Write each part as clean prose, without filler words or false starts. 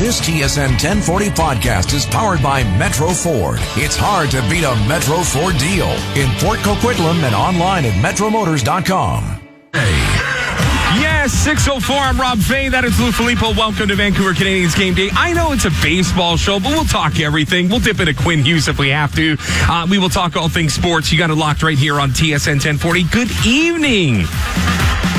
This TSN 1040 podcast is powered by Metro Ford. It's hard to beat a Metro Ford deal. In Fort Coquitlam and online at metromotors.com. Yes, 6:04. I'm Rob Fay. That is Lou Filippo. Welcome to Vancouver Canadians Game Day. I know it's a baseball show, but we'll talk everything. We'll dip into Quinn Hughes if we have to. We will talk all things sports. You got it locked right here on TSN 1040. Good evening.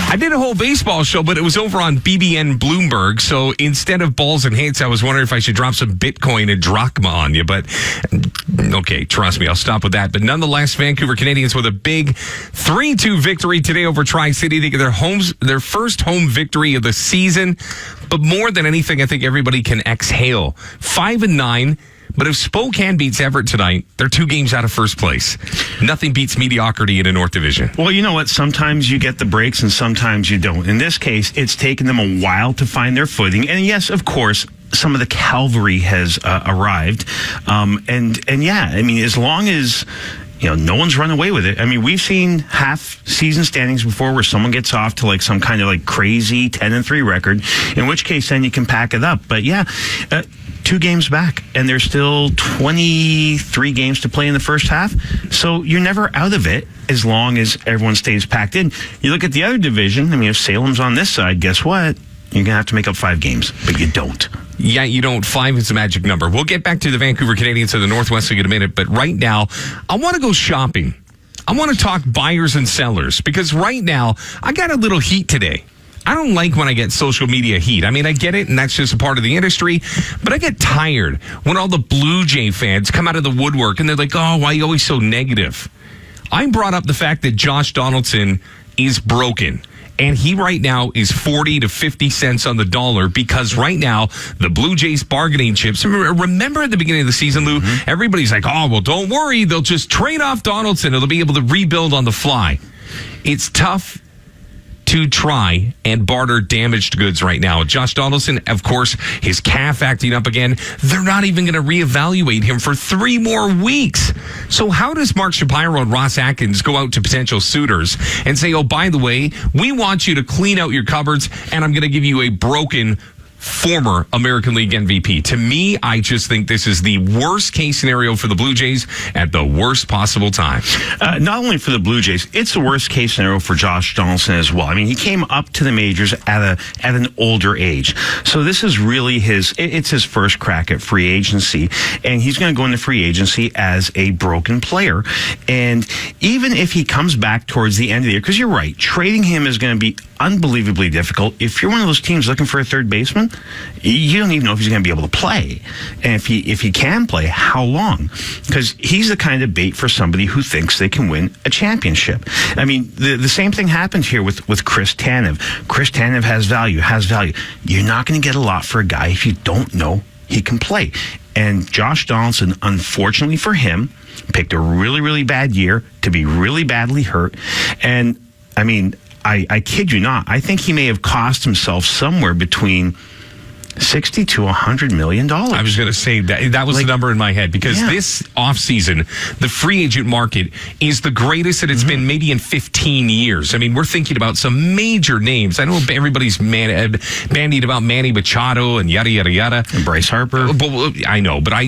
I did a whole baseball show, but it was over on BBN Bloomberg. So instead of balls and hits, I was wondering if I should drop some Bitcoin and drachma on you. But okay, trust me, I'll stop with that. But nonetheless, Vancouver Canadians with a big 3-2 victory today over Tri-City. They get their first home victory of the season. But more than anything, I think everybody can exhale. 5-9. But if Spokane beats Everett tonight, they're 2 games out of first place. Nothing beats mediocrity in a North Division. Well, you know what? Sometimes you get the breaks and sometimes you don't. In this case, it's taken them a while to find their footing. And yes, of course, some of the cavalry has arrived. And yeah, I mean, as long as no one's run away with it. I mean, we've seen half-season standings before where someone gets off to some kind of crazy 10-3 record, in which case then you can pack it up. But yeah, 2 games back, and there's still 23 games to play in the first half. So you're never out of it as long as everyone stays packed in. You look at the other division. I mean, if Salem's on this side, guess what? You're going to have to make up 5 games, but you don't. Yeah, you don't. 5 is the magic number. We'll get back to the Vancouver Canadians of the Northwest League in a minute, but right now, I want to go shopping. I want to talk buyers and sellers, because right now, I got a little heat today. I don't like when I get social media heat. I mean, I get it, and that's just a part of the industry, but I get tired when all the Blue Jay fans come out of the woodwork, and they're like, oh, why are you always so negative? I brought up the fact that Josh Donaldson is broken. And he right now is 40 to 50 cents on the dollar, because right now the Blue Jays bargaining chips. Remember at the beginning of the season, Lou, everybody's like, oh, well, don't worry. They'll just trade off Donaldson. They'll be able to rebuild on the fly. It's tough to try and barter damaged goods right now. Josh Donaldson, of course, his calf acting up again. They're not even going to reevaluate him for 3 more weeks. So how does Mark Shapiro and Ross Atkins go out to potential suitors and say, oh, by the way, we want you to clean out your cupboards, and I'm going to give you a broken former American League MVP. To me, I just think this is the worst case scenario for the Blue Jays at the worst possible time. Not only for the Blue Jays, it's the worst case scenario for Josh Donaldson as well. I mean, he came up to the majors at an older age. So this is really his first crack at free agency, and he's going to go into free agency as a broken player. And even if he comes back towards the end of the year, because you're right, trading him is going to be unbelievably difficult. If you're one of those teams looking for a third baseman, you don't even know if he's going to be able to play. And if he can play, how long? Because he's the kind of bait for somebody who thinks they can win a championship. I mean, the same thing happened here with Chris Tanev. Chris Tanev has value. You're not going to get a lot for a guy if you don't know he can play. And Josh Donaldson, unfortunately for him, picked a really, really bad year to be really badly hurt. And, I mean, I kid you not, I think he may have cost himself somewhere between $60 to $100 million. I was going to say that was the number in my head, because this offseason, the free agent market is the greatest that it's been maybe in 15 years. I mean, we're thinking about some major names. I know everybody's bandied about Manny Machado and yada, yada, yada. And Bryce Harper. I know, but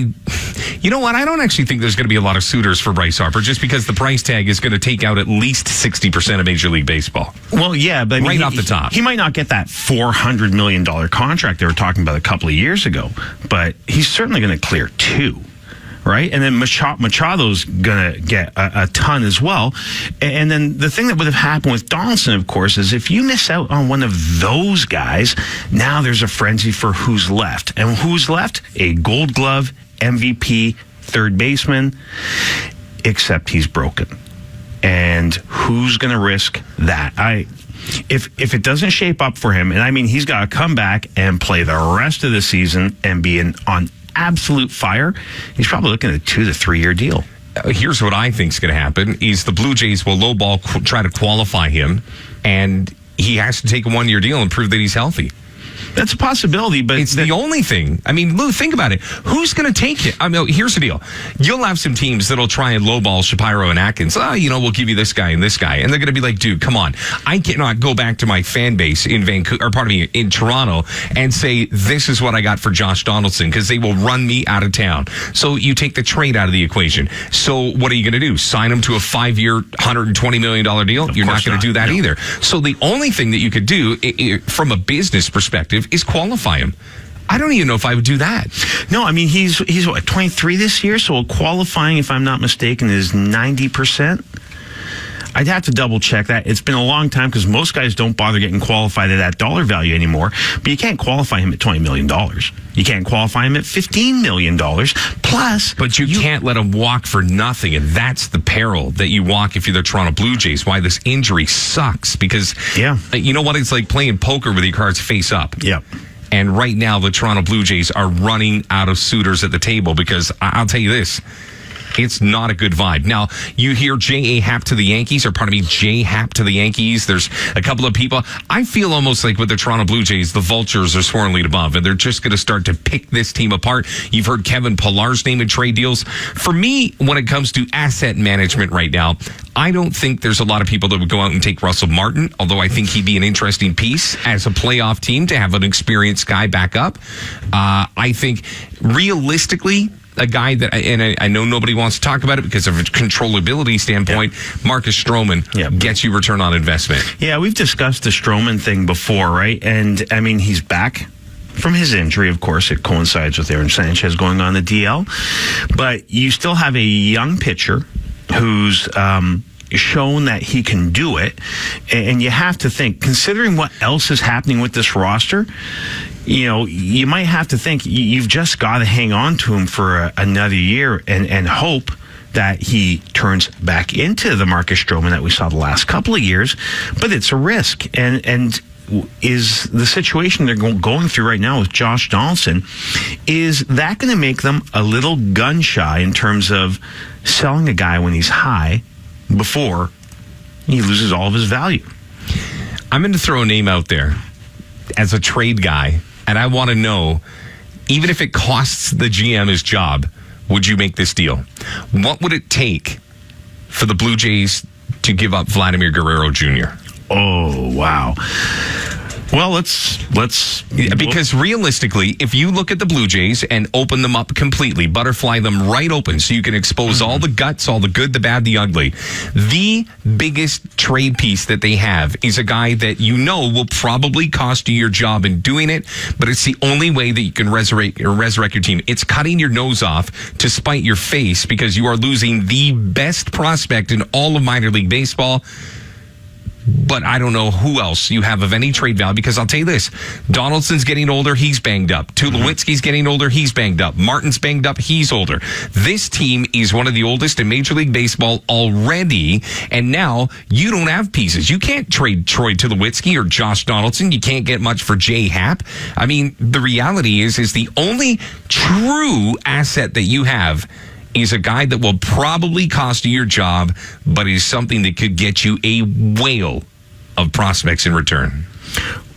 you know what? I don't actually think there's going to be a lot of suitors for Bryce Harper, just because the price tag is going to take out at least 60% of Major League Baseball. Well, yeah, but I mean, right off the top. He might not get that $400 million contract they were talking about a couple of years ago, but he's certainly going to clear 2, right? And then Machado's going to get a ton as well. And then the thing that would have happened with Donaldson, of course, is if you miss out on one of those guys, now there's a frenzy for who's left. And who's left? A Gold Glove, MVP, third baseman, except he's broken. And who's going to risk that? If it doesn't shape up for him, and I mean, he's got to come back and play the rest of the season and be on absolute fire, he's probably looking at a 2 to 3 year deal. Here's what I think is going to happen is the Blue Jays will try to qualify him, and he has to take a 1 year deal and prove that he's healthy. That's a possibility, but it's the only thing. I mean, Lou, think about it. Who's going to take it? I mean, here's the deal. You'll have some teams that'll try and lowball Shapiro and Atkins. We'll give you this guy and this guy. And they're going to be like, dude, come on. I cannot go back to my fan base in in Toronto and say, this is what I got for Josh Donaldson, because they will run me out of town. So you take the trade out of the equation. So what are you going to do? Sign him to a 5-year, $120 million deal? You're not going to do that either. So the only thing that you could do from a business perspective is qualify him. I don't even know if I would do that. No, I mean, he's what, 23 this year? So qualifying, if I'm not mistaken, is 90%. I'd have to double check that. It's been a long time because most guys don't bother getting qualified at that dollar value anymore. But you can't qualify him at $20 million. You can't qualify him at $15 million. Plus, but you can't let him walk for nothing. And that's the peril that you walk if you're the Toronto Blue Jays. Why this injury sucks. Because you know what? It's like playing poker with your cards face up. Yeah. And right now, the Toronto Blue Jays are running out of suitors at the table because I'll tell you this. It's not a good vibe. Now, you hear J.A. Happ to the Yankees, or pardon me, J. Happ to the Yankees. There's a couple of people. I feel almost like with the Toronto Blue Jays, the vultures are sworn lead above, and they're just going to start to pick this team apart. You've heard Kevin Pillar's name in trade deals. For me, when it comes to asset management right now, I don't think there's a lot of people that would go out and take Russell Martin, although I think he'd be an interesting piece as a playoff team to have an experienced guy back up. I think realistically, a guy that, and I know nobody wants to talk about it because of a controllability standpoint, Marcus Stroman gets you return on investment. Yeah, we've discussed the Stroman thing before, right? And, I mean, he's back from his injury. Of course, it coincides with Aaron Sanchez going on the DL. But you still have a young pitcher who's shown that he can do it. And you have to think, considering what else is happening with this roster, you might have to think you've just got to hang on to him for another year and hope that he turns back into the Marcus Stroman that we saw the last couple of years. But it's a risk. And is the situation they're going through right now with Josh Donaldson, is that going to make them a little gun shy in terms of selling a guy when he's high before he loses all of his value? I'm going to throw a name out there as a trade guy, and I want to know, even if it costs the GM his job, would you make this deal? What would it take for the Blue Jays to give up Vladimir Guerrero Jr.? Oh, wow. Well, because realistically, if you look at the Blue Jays and open them up completely, butterfly them right open so you can expose all the guts, all the good, the bad, the ugly, the biggest trade piece that they have is a guy that will probably cost you your job in doing it, but it's the only way that you can resurrect your team. It's cutting your nose off to spite your face because you are losing the best prospect in all of minor league baseball. But I don't know who else you have of any trade value, because I'll tell you this, Donaldson's getting older, he's banged up. Tulowitzki's getting older, he's banged up. Martin's banged up, he's older. This team is one of the oldest in Major League Baseball already, and now you don't have pieces. You can't trade Troy Tulowitzki or Josh Donaldson. You can't get much for J. Happ. I mean, the reality is the only true asset that you have is a guy that will probably cost you your job, but is something that could get you a whale of prospects in return.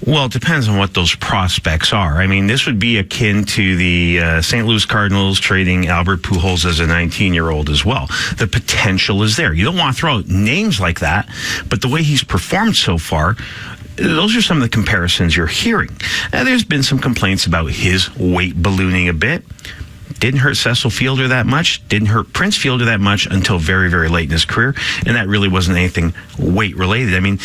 Well, it depends on what those prospects are. I mean, this would be akin to the St. Louis Cardinals trading Albert Pujols as a 19-year-old as well. The potential is there. You don't want to throw out names like that, but the way he's performed so far, those are some of the comparisons you're hearing. Now, there's been some complaints about his weight ballooning a bit. Didn't hurt Cecil Fielder that much. Didn't hurt Prince Fielder that much until very, very late in his career. And that really wasn't anything weight related. I mean,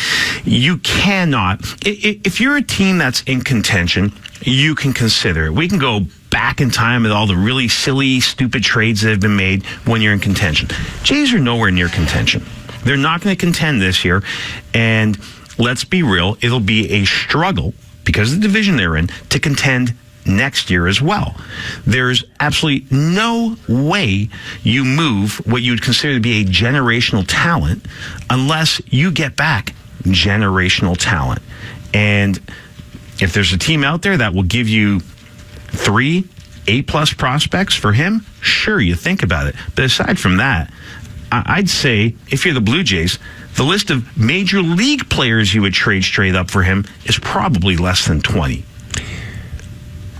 you cannot, if you're a team that's in contention, you can consider it. We can go back in time with all the really silly, stupid trades that have been made when you're in contention. Jays are nowhere near contention. They're not going to contend this year. And let's be real, it'll be a struggle because of the division they're in to contend next year as well. There's absolutely no way you move what you would consider to be a generational talent unless you get back generational talent. And if there's a team out there that will give you 3 A-plus prospects for him, sure, you think about it. But aside from that, I'd say if you're the Blue Jays, the list of major league players you would trade straight up for him is probably less than 20.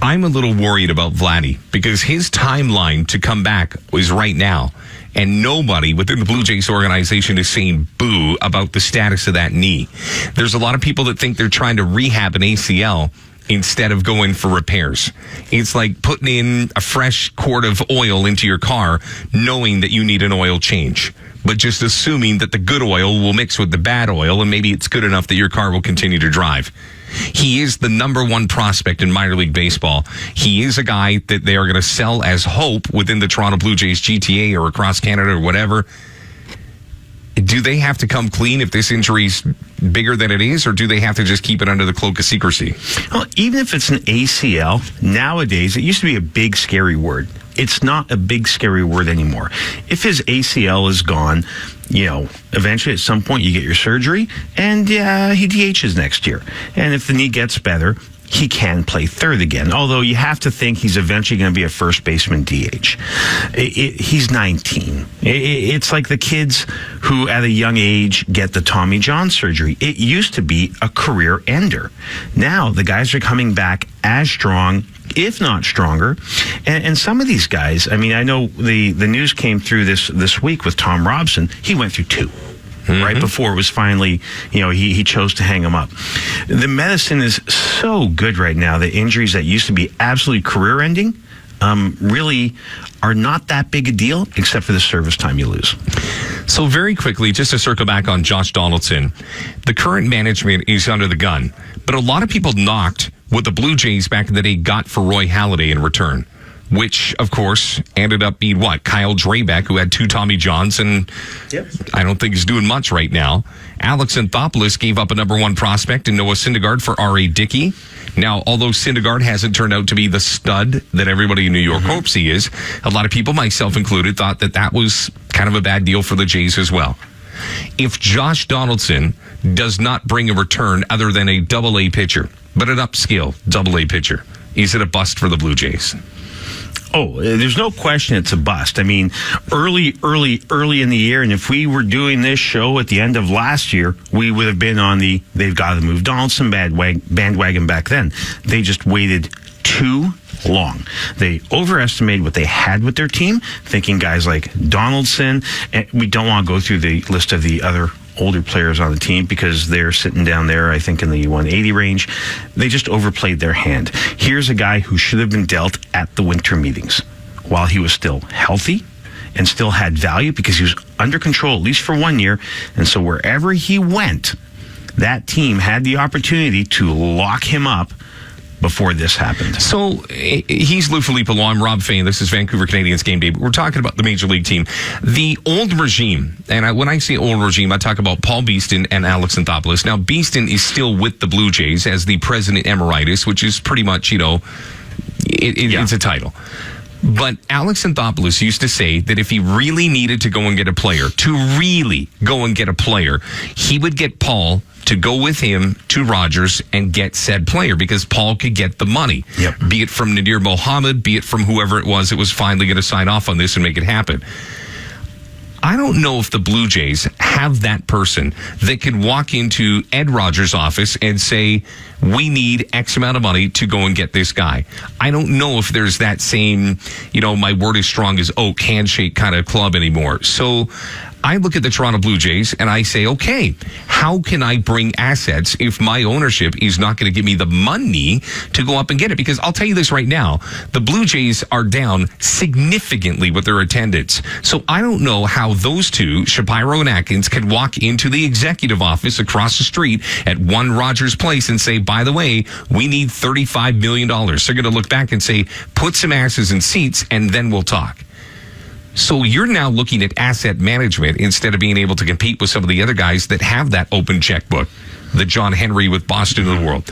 I'm a little worried about Vladdy because his timeline to come back is right now. And nobody within the Blue Jays organization is saying boo about the status of that knee. There's a lot of people that think they're trying to rehab an ACL instead of going for repairs. It's like putting in a fresh quart of oil into your car, knowing that you need an oil change, but just assuming that the good oil will mix with the bad oil, and maybe it's good enough that your car will continue to drive. He is the number one prospect in minor league baseball. He is a guy that they are going to sell as hope within the Toronto Blue Jays GTA or across Canada or whatever. Do they have to come clean if this injury's bigger than it is, or do they have to just keep it under the cloak of secrecy? Well, even if it's an ACL, nowadays, it used to be a big, scary word. It's not a big, scary word anymore. If his ACL is gone, eventually at some point you get your surgery, and he DHs next year. And if the knee gets better, he can play third again, although you have to think he's eventually going to be a first baseman DH. He's 19. It's like the kids who at a young age get the Tommy John surgery. It used to be a career ender. Now the guys are coming back as strong, if not stronger. And some of these guys, I mean, I know the news came through this week with Tom Robson. He went through 2. Right before it was finally, he chose to hang him up. The medicine is so good right now that injuries that used to be absolutely career-ending really are not that big a deal, except for the service time you lose. So very quickly, just to circle back on Josh Donaldson, the current management is under the gun, but a lot of people knocked what the Blue Jays back in the day got for Roy Halladay in return, which, of course, ended up being Kyle Drabeck, who had 2 Tommy Johns, and I don't think he's doing much right now. Alex Anthopoulos gave up a number 1 prospect in Noah Syndergaard for R.A. Dickey. Now, although Syndergaard hasn't turned out to be the stud that everybody in New York hopes he is, a lot of people, myself included, thought that was kind of a bad deal for the Jays as well. If Josh Donaldson does not bring a return other than a double-A pitcher, but an upscale double-A pitcher, is it a bust for the Blue Jays? Oh, there's no question it's a bust. I mean, early in the year, and if we were doing this show at the end of last year, we would have been on the they've got to move Donaldson bandwagon back then. They just waited too long. They overestimated what they had with their team, thinking guys like Donaldson, and we don't want to go through the list of the other older players on the team because they're sitting down there, I think, in the 180 range. They just overplayed their hand. Here's a guy who should have been dealt at the winter meetings while he was still healthy and still had value because he was under control, at least for 1 year. And so wherever he went, that team had the opportunity to lock him up before this happened. So he's Lou Filippo. I'm Rob Fain. This is Vancouver Canadians Game Day. But we're talking about the Major League team. The old regime, and when I say old regime, I talk about Paul Beeston and Alex Anthopoulos. Now, Beeston is still with the Blue Jays as the president emeritus, which is pretty much, it's a title. But Alex Anthopoulos used to say that if he really needed to go and get a player, he would get Paul to go with him to Rogers and get said player because Paul could get the money. Be it from Nadir Mohammed, be it from whoever it was finally going to sign off on this and make it happen. I don't know if the Blue Jays have that person that can walk into Ed Rogers' office and say, we need X amount of money to go and get this guy. I don't know if there's that same, my word is strong as oak handshake kind of club anymore. So I look at the Toronto Blue Jays and I say, okay, how can I bring assets if my ownership is not going to give me the money to go up and get it? Because I'll tell you this right now, the Blue Jays are down significantly with their attendance. So I don't know how those two, Shapiro and Atkins, can walk into the executive office across the street at One Rogers Place and say, by the way, we need $35 million. They're going to look back and say, put some asses in seats and then we'll talk. So you're now looking at asset management instead of being able to compete with some of the other guys that have that open checkbook, the John Henry with Boston of the world.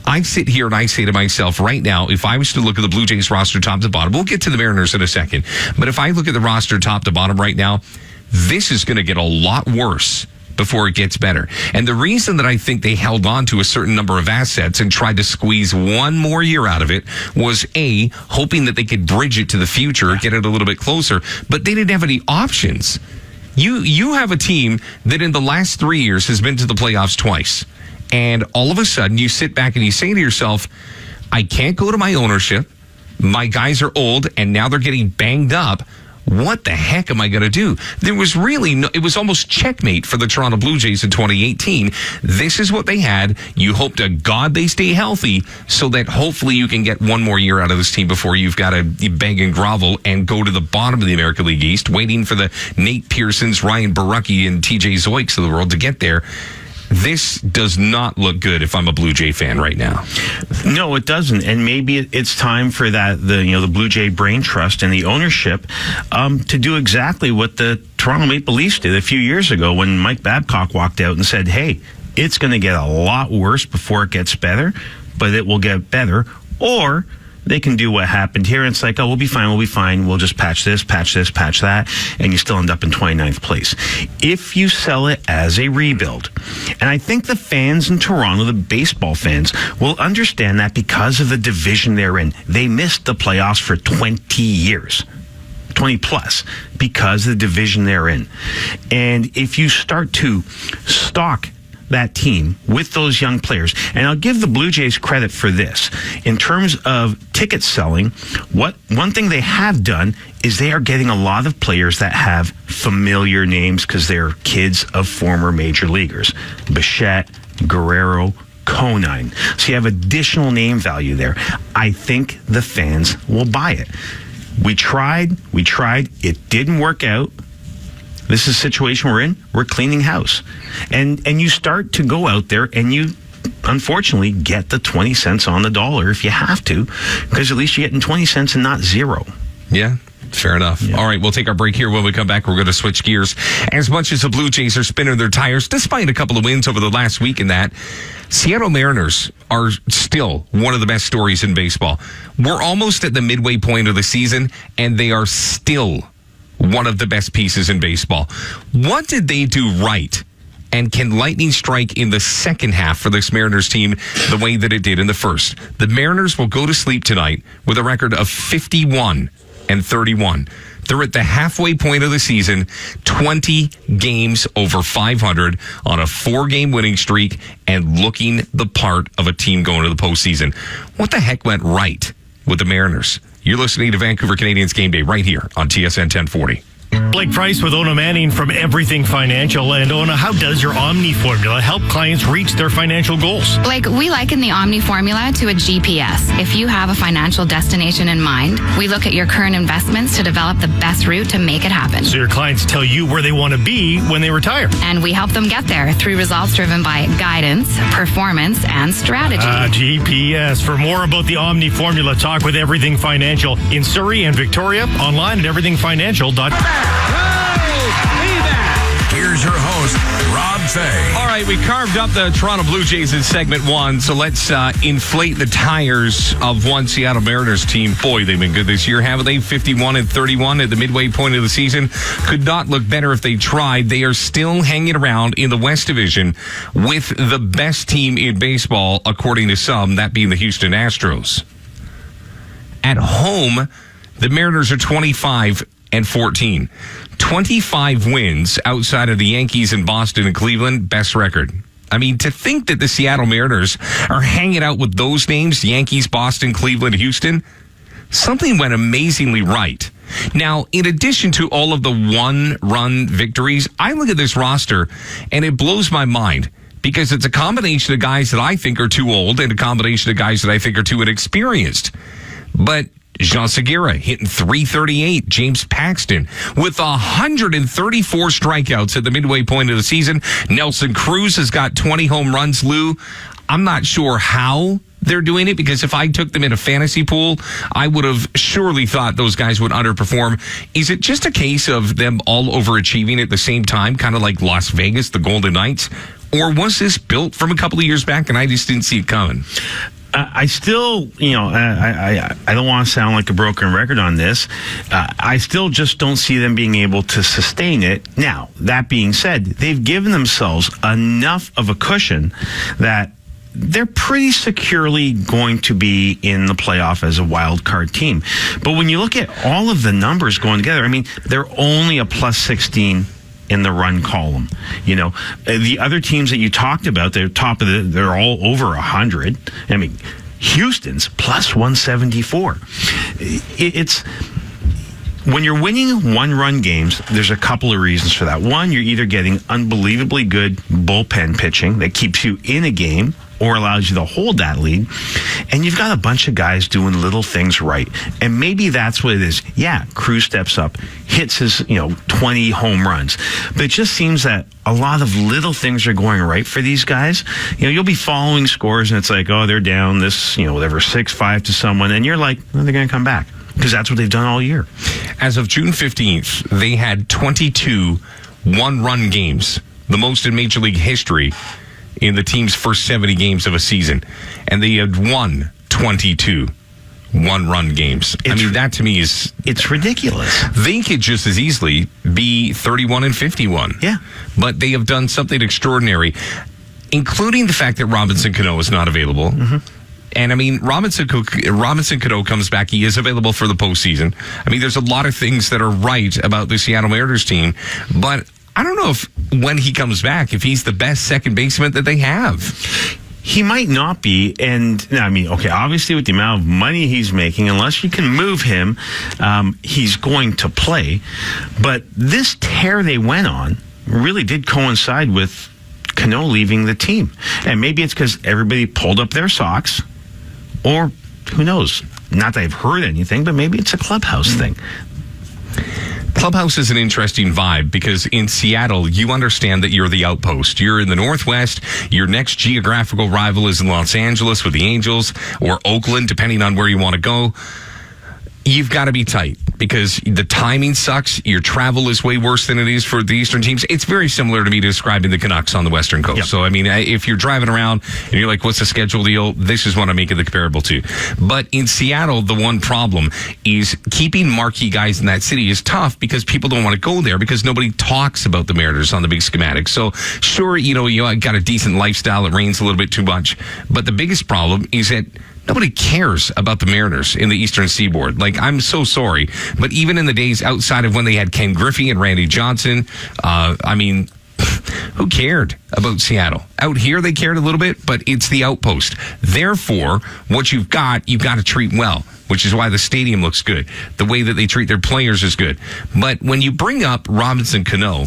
I sit here and I say to myself right now, if I was to look at the Blue Jays roster top to bottom, we'll get to the Mariners in a second, but if I look at the roster top to bottom right now, this is going to get a lot worse before it gets better. And the reason that I think they held on to a certain number of assets and tried to squeeze one more year out of it was A, hoping that they could bridge it to the future, get it a little bit closer, but they didn't have any options. You have a team that in the last 3 years has been to the playoffs twice. And all of a sudden you sit back and you say to yourself, I can't go to my ownership. My guys are old, and now they're getting banged up. What the heck am I going to do? There was really no, it was almost checkmate for the Toronto Blue Jays in 2018. This is what they had. You hope to God they stay healthy so that hopefully you can get one more year out of this team before you've got to beg and grovel and go to the bottom of the American League East, waiting for the Nate Pearsons, Ryan Borucki, and TJ Zoiks of the world to get there. This does not look good if I'm a Blue Jay fan right now. No, it doesn't. And maybe it's time for the Blue Jay brain trust and the ownership to do exactly what the Toronto Maple Leafs did a few years ago when Mike Babcock walked out and said, hey, it's going to get a lot worse before it gets better, but it will get better. Or they can do what happened here. And it's like, oh, we'll be fine. We'll just patch this, patch that. And you still end up in 29th place. If you sell it as a rebuild. And I think the fans in Toronto, the baseball fans, will understand that because of the division they're in. They missed the playoffs for 20 years. 20 plus, because of the division they're in. And if you start to stock that team with those young players. And I'll give the Blue Jays credit for this. In terms of ticket selling, one thing they have done is they are getting a lot of players that have familiar names because they're kids of former major leaguers. Bichette, Guerrero, Conine. So you have additional name value there. I think the fans will buy it. We tried. It didn't work out. This is a situation we're in. We're cleaning house. And you start to go out there and you, unfortunately, get the 20 cents on the dollar if you have to, because at least you're getting 20 cents and not zero. Yeah. Fair enough. Yeah. All right, we'll take our break here. When we come back, we're going to switch gears. As much as the Blue Jays are spinning their tires, despite a couple of wins over the last week in that, Seattle Mariners are still one of the best stories in baseball. We're almost at the midway point of the season, and they are still one of the best pieces in baseball. What did they do right? And can lightning strike in the second half for this Mariners team the way that it did in the first? The Mariners will go to sleep tonight with a record of 51-31. They're at the halfway point of the season, 20 games over 500 on a 4-game winning streak and looking the part of a team going to the postseason. What the heck went right with the Mariners? You're listening to Vancouver Canadians Game Day right here on TSN 1040. Blake Price with Ona Manning from Everything Financial. And Ona, how does your Omni formula help clients reach their financial goals? Blake, we liken the Omni formula to a GPS. If you have a financial destination in mind, we look at your current investments to develop the best route to make it happen. So your clients tell you where they want to be when they retire. And we help them get there through results driven by guidance, performance, and strategy. GPS. For more about the Omni formula, talk with Everything Financial in Surrey and Victoria, online at everythingfinancial.com. Here's your host, Rob Fay. All right, we carved up the Toronto Blue Jays in segment one, so let's inflate the tires of one Seattle Mariners team. Boy, they've been good this year, haven't they? 51-31 at the midway point of the season. Could not look better if they tried. They are still hanging around in the West Division with the best team in baseball, according to some, that being the Houston Astros. At home, the Mariners are 25-14. 25 wins outside of the Yankees in Boston and Cleveland, best record. I mean, to think that the Seattle Mariners are hanging out with those names, Yankees, Boston, Cleveland, Houston, something went amazingly right. Now, in addition to all of the one-run victories, I look at this roster and it blows my mind because it's a combination of guys that I think are too old and a combination of guys that I think are too inexperienced. But Jean Segura hitting .338. James Paxton with 134 strikeouts at the midway point of the season. Nelson Cruz has got 20 home runs, Lou. I'm not sure how they're doing it because if I took them in a fantasy pool, I would have surely thought those guys would underperform. Is it just a case of them all overachieving at the same time, kind of like Las Vegas, the Golden Knights? Or was this built from a couple of years back and I just didn't see it coming? I still, I don't want to sound like a broken record on this. I still just don't see them being able to sustain it. Now, that being said, they've given themselves enough of a cushion that they're pretty securely going to be in the playoff as a wild card team. But when you look at all of the numbers going together, I mean, they're only a plus 16 in the run column. The other teams that you talked about, they're all over 100. I mean, Houston's plus 174. It's when you're winning one-run games, there's a couple of reasons for that. One, you're either getting unbelievably good bullpen pitching that keeps you in a game or allows you to hold that lead, and you've got a bunch of guys doing little things right. And maybe that's what it is. Yeah, Cruz steps up, hits his 20 home runs, but it just seems that a lot of little things are going right for these guys. You'll be following scores, and it's like, oh, they're down this, 6-5 to someone, and you're like, well, they're going to come back. Because that's what they've done all year. As of June 15th, they had 22 one-run games, the most in Major League history in the team's first 70 games of a season. And they had won 22 one-run games. That to me is... It's ridiculous. They could just as easily be 31-51. Yeah. But they have done something extraordinary, including the fact that Robinson Cano is not available. Mm-hmm. And, Robinson Cano comes back. He is available for the postseason. There's a lot of things that are right about the Seattle Mariners team. But I don't know if when he comes back, if he's the best second baseman that they have. He might not be. And, obviously with the amount of money he's making, unless you can move him, he's going to play. But this tear they went on really did coincide with Cano leaving the team. And maybe it's because everybody pulled up their socks. Or, who knows? Not that I've heard anything, but maybe it's a clubhouse thing. Clubhouse is an interesting vibe because in Seattle, you understand that you're the outpost. You're in the Northwest. Your next geographical rival is in Los Angeles with the Angels or Oakland, depending on where you want to go. You've got to be tight because the timing sucks. Your travel is way worse than it is for the Eastern teams. It's very similar to me describing the Canucks on the Western Coast. Yep. So, if you're driving around and you're like, what's the schedule deal? This is what I'm making the comparable to. But in Seattle, the one problem is keeping marquee guys in that city is tough because people don't want to go there because nobody talks about the Mariners on the big schematic. So, sure, you got a decent lifestyle. It rains a little bit too much. But the biggest problem is that nobody cares about the Mariners in the Eastern Seaboard. I'm so sorry. But even in the days outside of when they had Ken Griffey and Randy Johnson, who cared about Seattle? Out here, they cared a little bit, but it's the outpost. Therefore, what you've got to treat well, which is why the stadium looks good. The way that they treat their players is good. But when you bring up Robinson Cano,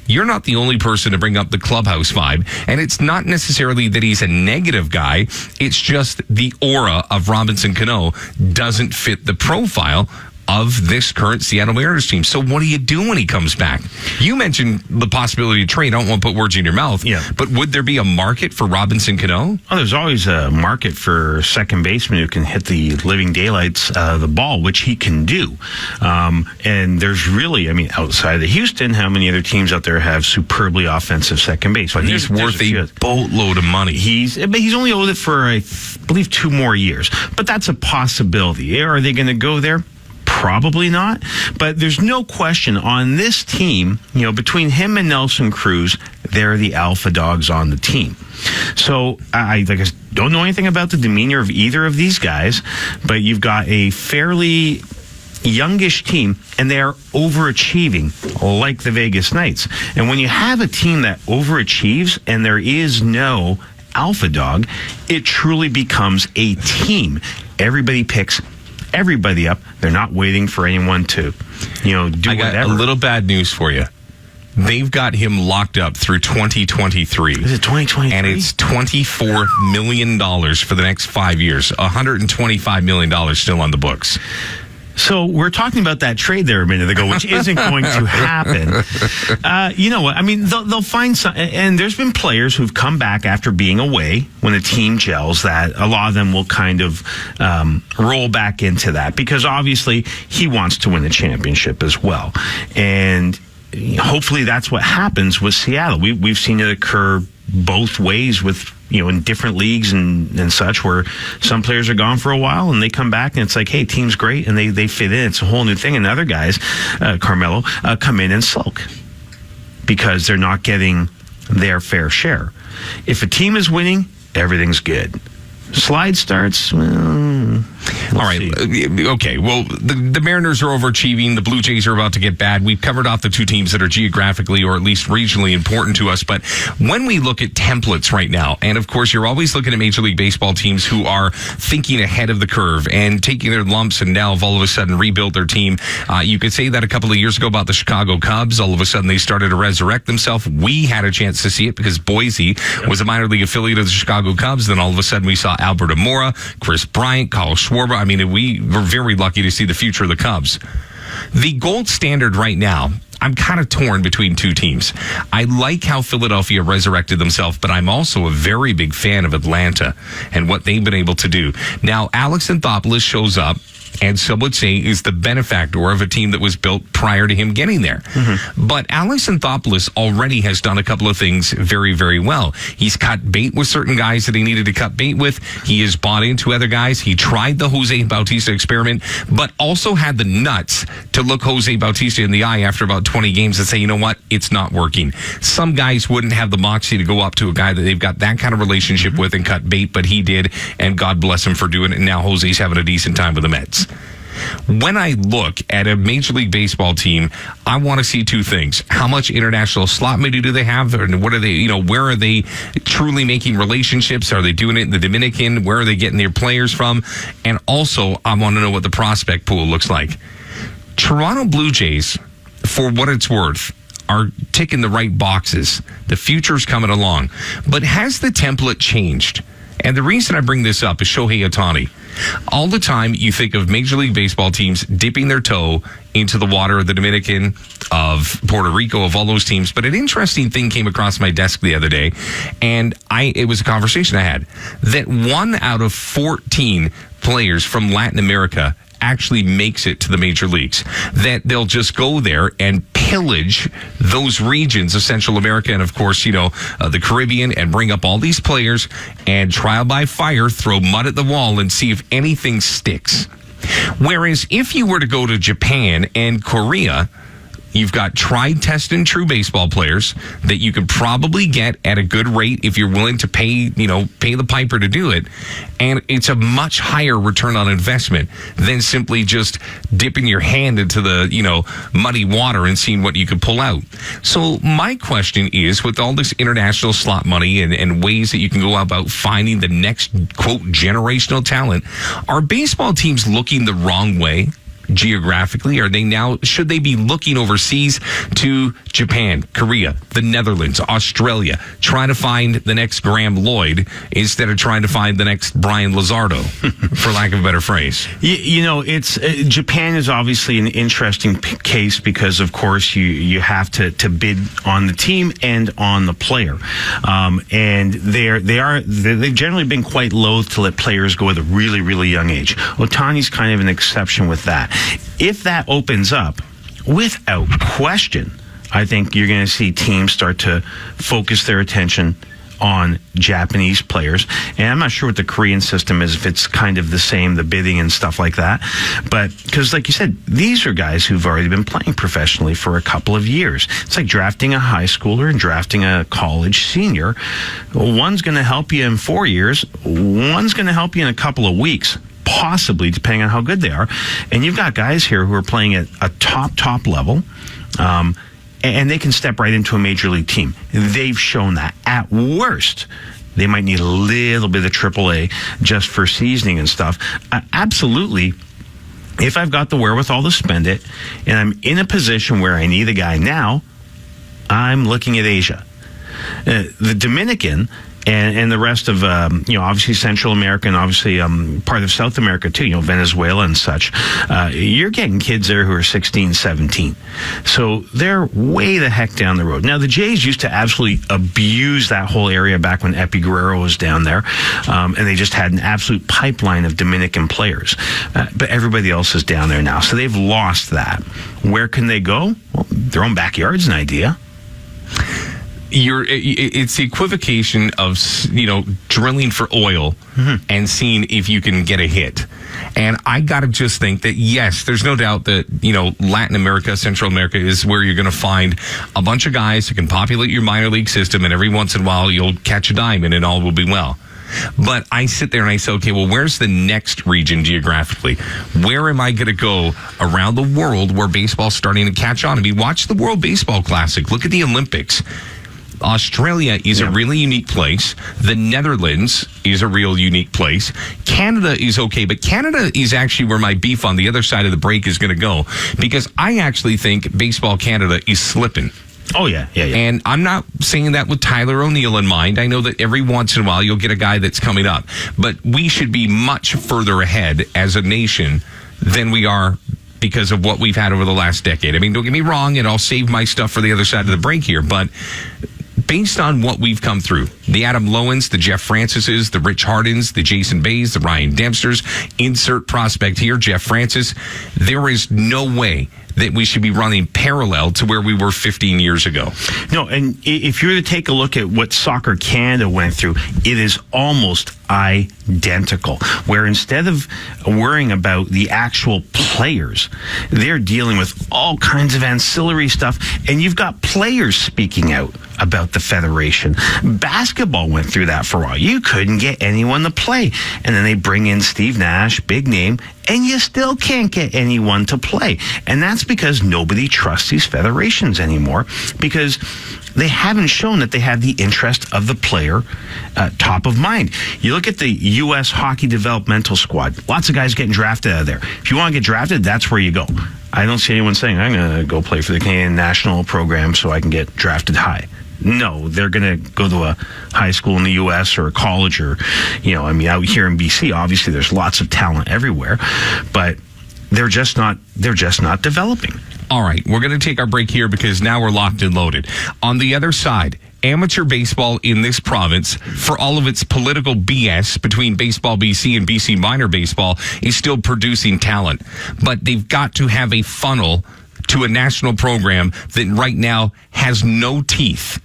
you're not the only person to bring up the clubhouse vibe. And it's not necessarily that he's a negative guy. It's just the aura of Robinson Cano doesn't fit the profile of this current Seattle Mariners team. So what do you do when he comes back? You mentioned the possibility of trade. I don't want to put words in your mouth. Yeah. But would there be a market for Robinson Cano? Oh, there's always a market for second baseman who can hit the living daylights the ball, which he can do. And there's really, outside of Houston, how many other teams out there have superbly offensive second base? He's worth a boatload of money. He's only owed it for, I believe, 2 more years. But that's a possibility. Are they going to go there? Probably not, but there's no question on this team, between him and Nelson Cruz, they're the alpha dogs on the team. So I don't know anything about the demeanor of either of these guys, but you've got a fairly youngish team, and they are overachieving like the Vegas Knights. And when you have a team that overachieves and there is no alpha dog, it truly becomes a team. Everybody picks everybody up. They're not waiting for anyone to, do whatever. I got a little bad news for you. They've got him locked up through 2023. Is it 2023? And it's $24 million for the next 5 years. $125 million still on the books. So we're talking about that trade there a minute ago, which isn't going to happen. You know what? They'll find some, and there's been players who've come back after being away when a team gels that a lot of them will kind of roll back into that because obviously he wants to win the championship as well. And hopefully that's what happens with Seattle. We've seen it occur both ways with, in different leagues and such, where some players are gone for a while and they come back and it's like, hey, team's great, and they fit in. It's a whole new thing. And other guys, Carmelo, come in and sulk because they're not getting their fair share. If a team is winning, everything's good. Slide starts, well, all right. Okay. Well, the Mariners are overachieving. The Blue Jays are about to get bad. We've covered off the two teams that are geographically or at least regionally important to us. But when we look at templates right now, and of course, you're always looking at Major League Baseball teams who are thinking ahead of the curve and taking their lumps and now have all of a sudden rebuilt their team. You could say that a couple of years ago about the Chicago Cubs. All of a sudden, they started to resurrect themselves. We had a chance to see it because Boise was a minor league affiliate of the Chicago Cubs. Then all of a sudden, we saw Albert Amora, Chris Bryant, Kyle Schwarber. I mean, we were very lucky to see the future of the Cubs. The gold standard right now, I'm kind of torn between two teams. I like how Philadelphia resurrected themselves, but I'm also a very big fan of Atlanta and what they've been able to do. Now, Alex Anthopoulos shows up, and some would say is the benefactor of a team that was built prior to him getting there. Mm-hmm. But Alex Anthopoulos already has done a couple of things very, very well. He's cut bait with certain guys that he needed to cut bait with. He has bought into other guys. He tried the Jose Bautista experiment, but also had the nuts to look Jose Bautista in the eye after about 20 games and say, you know what, it's not working. Some guys wouldn't have the moxie to go up to a guy that they've got that kind of relationship with and cut bait, but he did, and God bless him for doing it. And now Jose's having a decent time with the Mets. When I look at a Major League Baseball team, I want to see two things. How much international slot money do they have? And what are they, where are they truly making relationships? Are they doing it in the Dominican? Where are they getting their players from? And also, I want to know what the prospect pool looks like. Toronto Blue Jays, for what it's worth, are ticking the right boxes. The future's coming along. But has the template changed? And the reason I bring this up is Shohei Ohtani. All the time you think of Major League Baseball teams dipping their toe into the water of the Dominican, of Puerto Rico, of all those teams. But an interesting thing came across my desk the other day, and it was a conversation I had, that 1 out of 14 players from Latin America actually makes it to the major leagues, that they'll just go there and pillage those regions of Central America and, of course, the Caribbean, and bring up all these players and trial by fire, throw mud at the wall and see if anything sticks. Whereas if you were to go to Japan and Korea, you've got tried, tested, and true baseball players that you could probably get at a good rate if you're willing to pay the piper to do it. And it's a much higher return on investment than simply just dipping your hand into the, muddy water and seeing what you could pull out. So my question is, with all this international slot money and ways that you can go about finding the next, quote, generational talent, are baseball teams looking the wrong way? Geographically, should they be looking overseas to Japan, Korea, the Netherlands, Australia, trying to find the next Graham Lloyd instead of trying to find the next Brian Luzardo, for lack of a better phrase? It's Japan is obviously an interesting case because, of course, you have to bid on the team and on the player, and they've generally been quite loath to let players go at a really, really young age. Ohtani's kind of an exception with that. If that opens up, without question, I think you're going to see teams start to focus their attention on Japanese players. And I'm not sure what the Korean system is, if it's kind of the same, the bidding and stuff like that. But because, like you said, these are guys who've already been playing professionally for a couple of years. It's like drafting a high schooler and drafting a college senior. One's going to help you in 4 years. One's going to help you in a couple of weeks, possibly, depending on how good they are. And you've got guys here who are playing at a top level, and they can step right into a major league team. They've shown that. At worst, they might need a little bit of AAA just for seasoning and stuff. Absolutely. If I've got the wherewithal to spend it, and I'm in a position where I need a guy now, I'm looking at Asia. The Dominican and the rest of, obviously Central America and obviously part of South America too, Venezuela and such, you're getting kids there who are 16, 17. So they're way the heck down the road. Now, the Jays used to absolutely abuse that whole area back when Epi Guerrero was down there, and they just had an absolute pipeline of Dominican players. But everybody else is down there now, so they've lost that. Where can they go? Well, their own backyard's an idea. It's the equivocation of drilling for oil and seeing if you can get a hit. And I gotta just think that, yes, there's no doubt that Latin America, Central America is where you're going to find a bunch of guys who can populate your minor league system, and every once in a while you'll catch a diamond and all will be well. But I sit there and I say, okay, well, where's the next region geographically? Where am I going to go around the world where baseball's starting to catch on? I mean, watch the World Baseball Classic. Look at the Olympics. Australia is a really unique place. The Netherlands is a real unique place. Canada is okay, but Canada is actually where my beef on the other side of the break is going to go, because I actually think Baseball Canada is slipping. Oh, yeah. And I'm not saying that with Tyler O'Neill in mind. I know that every once in a while you'll get a guy that's coming up. But we should be much further ahead as a nation than we are because of what we've had over the last decade. I mean, don't get me wrong, and I'll save my stuff for the other side of the break here, but based on what we've come through, the Adam Lowens, the Jeff Francises, the Rich Hardins, the Jason Bays, the Ryan Dempsters, insert prospect here, Jeff Francis, there is no way that we should be running parallel to where we were 15 years ago. No, and if you were to take a look at what Soccer Canada went through, it is almost identical, where instead of worrying about the actual players, they're dealing with all kinds of ancillary stuff, and you've got players speaking out about the federation. Basketball went through that for a while. You couldn't get anyone to play, and then they bring in Steve Nash, big name, and you still can't get anyone to play. And that's because nobody trusts these federations anymore, because they haven't shown that they have the interest of the player top of mind. You look at the U.S. Hockey Developmental Squad. Lots of guys getting drafted out of there. If you want to get drafted, that's where you go. I don't see anyone saying, I'm going to go play for the Canadian National Program so I can get drafted high. No, they're going to go to a high school in the U.S. or a college, or, out here in BC, obviously there's lots of talent everywhere, but they're just not developing. All right, we're going to take our break here because now we're locked and loaded. On the other side, amateur baseball in this province, for all of its political BS between Baseball BC and BC Minor Baseball, is still producing talent. But they've got to have a funnel to a national program that right now has no teeth.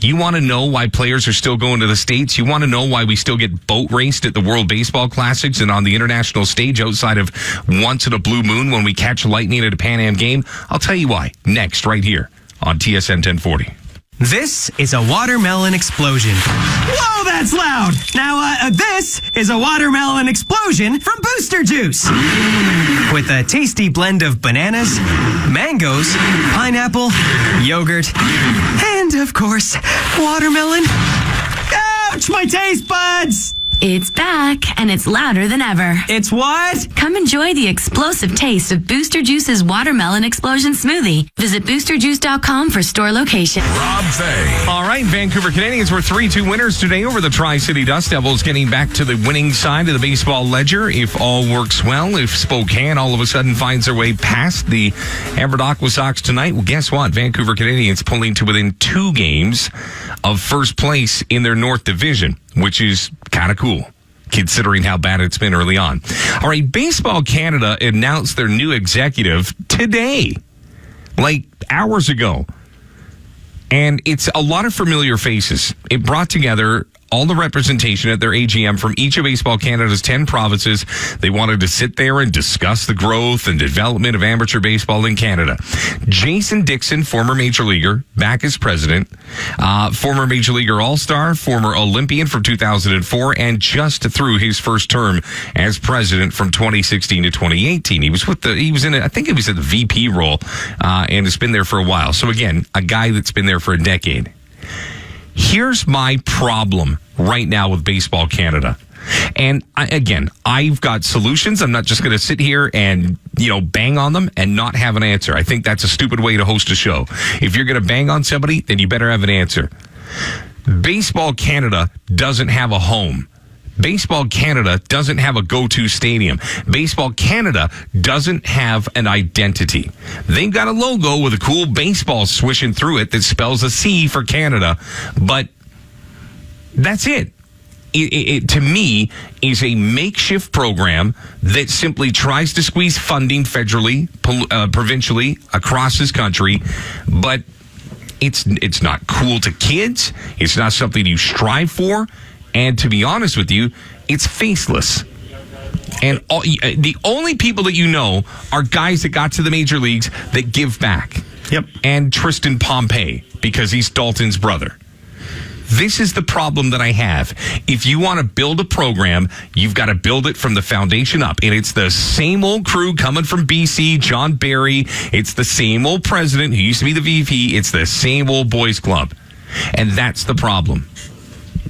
You want to know why players are still going to the States? You want to know why we still get boat raced at the World Baseball Classics and on the international stage outside of once in a blue moon when we catch lightning at a Pan Am game? I'll tell you why. Next, right here on TSN 1040. This is a watermelon explosion. Whoa, that's loud! Now, this is a watermelon explosion from Booster Juice. With a tasty blend of bananas, mangoes, pineapple, yogurt, and, of course, watermelon. Ouch, my taste buds! It's back, and it's louder than ever. It's what? Come enjoy the explosive taste of Booster Juice's Watermelon Explosion Smoothie. Visit boosterjuice.com for store location. Rob Fay. All right, Vancouver Canadians were 3-2 winners today over the Tri-City Dust Devils, getting back to the winning side of the baseball ledger if all works well. If Spokane all of a sudden finds their way past the Everett Aqua Sox tonight, well, guess what? Vancouver Canadians pulling to within 2 games of first place in their North Division, which is kind of cool, considering how bad it's been early on. All right, Baseball Canada announced their new executive today, like hours ago. And it's a lot of familiar faces. It brought together all the representation at their AGM from each of Baseball Canada's 10 provinces. They wanted to sit there and discuss the growth and development of amateur baseball in Canada. Jason Dixon, former Major Leaguer, back as president, former Major Leaguer All-Star, former Olympian from 2004, and just through his first term as president from 2016 to 2018. He was I think he was in the VP role, and has been there for a while. So again, a guy that's been there for a decade. Here's my problem right now with Baseball Canada. And I've got solutions. I'm not just going to sit here and, bang on them and not have an answer. I think that's a stupid way to host a show. If you're going to bang on somebody, then you better have an answer. Baseball Canada doesn't have a home. Baseball Canada doesn't have a go-to stadium. Baseball Canada doesn't have an identity. They've got a logo with a cool baseball swishing through it that spells a C for Canada, but that's it. It to me, is a makeshift program that simply tries to squeeze funding federally, provincially, across this country, but it's not cool to kids. It's not something you strive for. And to be honest with you, it's faceless. And the only people that you know are guys that got to the major leagues that give back. Yep. And Tristan Pompey, because he's Dalton's brother. This is the problem that I have. If you want to build a program, you've got to build it from the foundation up. And it's the same old crew coming from BC, John Barry. It's the same old president who used to be the VP. It's the same old boys club. And that's the problem.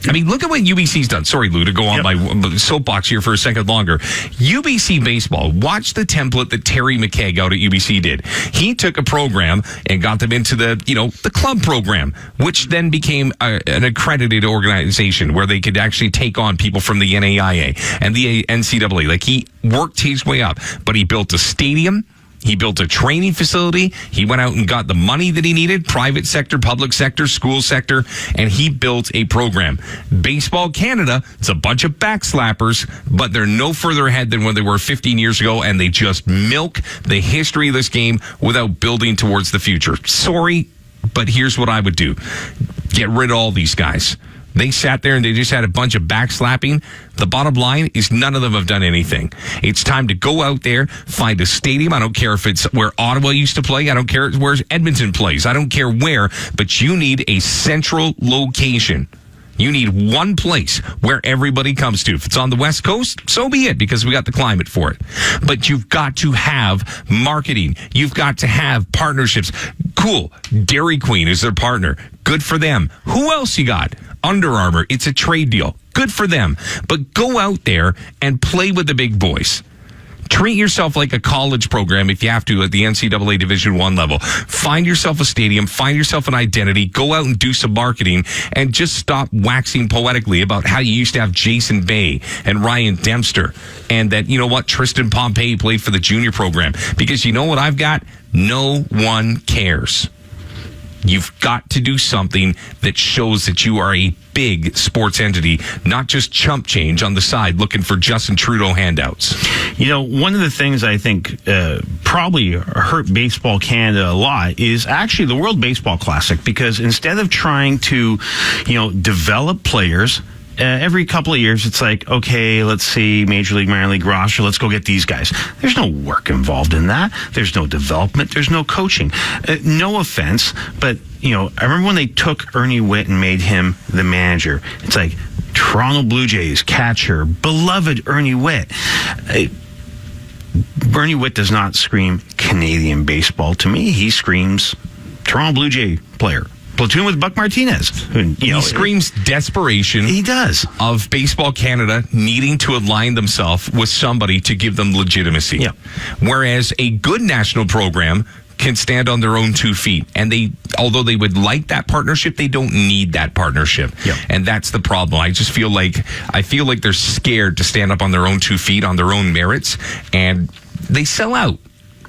I mean, look at what UBC's done. Sorry, Lou, to go on my soapbox here for a second longer. UBC baseball, watch the template that Terry McKegg out at UBC did. He took a program and got them into the club program, which then became an accredited organization where they could actually take on people from the NAIA and the NCAA. Like, he worked his way up, but he built a stadium. He built a training facility. He went out and got the money that he needed, private sector, public sector, school sector, and he built a program. Baseball Canada, it's a bunch of backslappers, but they're no further ahead than when they were 15 years ago, and they just milk the history of this game without building towards the future. Sorry, but here's what I would do. Get rid of all these guys. They sat there and they just had a bunch of backslapping. The bottom line is none of them have done anything. It's time to go out there, find a stadium. I don't care if it's where Ottawa used to play. I don't care where Edmonton plays. I don't care where, but you need a central location. You need one place where everybody comes to. If it's on the West Coast, so be it, because we got the climate for it. But you've got to have marketing. You've got to have partnerships. Cool. Dairy Queen is their partner. Good for them. Who else you got? Under Armour. It's a trade deal. Good for them. But go out there and play with the big boys. Treat yourself like a college program if you have to at the NCAA Division I level. Find yourself a stadium. Find yourself an identity. Go out and do some marketing and just stop waxing poetically about how you used to have Jason Bay and Ryan Dempster and that, Tristan Pompey played for the junior program. Because you know what I've got? No one cares. You've got to do something that shows that you are a big sports entity, not just chump change on the side looking for Justin Trudeau handouts. One of the things I think probably hurt Baseball Canada a lot is actually the World Baseball Classic, because instead of trying to, develop players, every couple of years, it's like, okay, let's see, Major League, Minor League roster, let's go get these guys. There's no work involved in that. There's no development. There's no coaching. No offense, but, I remember when they took Ernie Witt and made him the manager. It's like, Toronto Blue Jays catcher, beloved Ernie Witt. Ernie Witt does not scream Canadian baseball to me. He screams Toronto Blue Jay player. Platoon with Buck Martinez. He screams desperation. He does. Of Baseball Canada needing to align themselves with somebody to give them legitimacy. Yeah. Whereas a good national program can stand on their own 2 feet. And although they would like that partnership, they don't need that partnership. Yeah. And that's the problem. I feel like they're scared to stand up on their own 2 feet, on their own merits, and they sell out.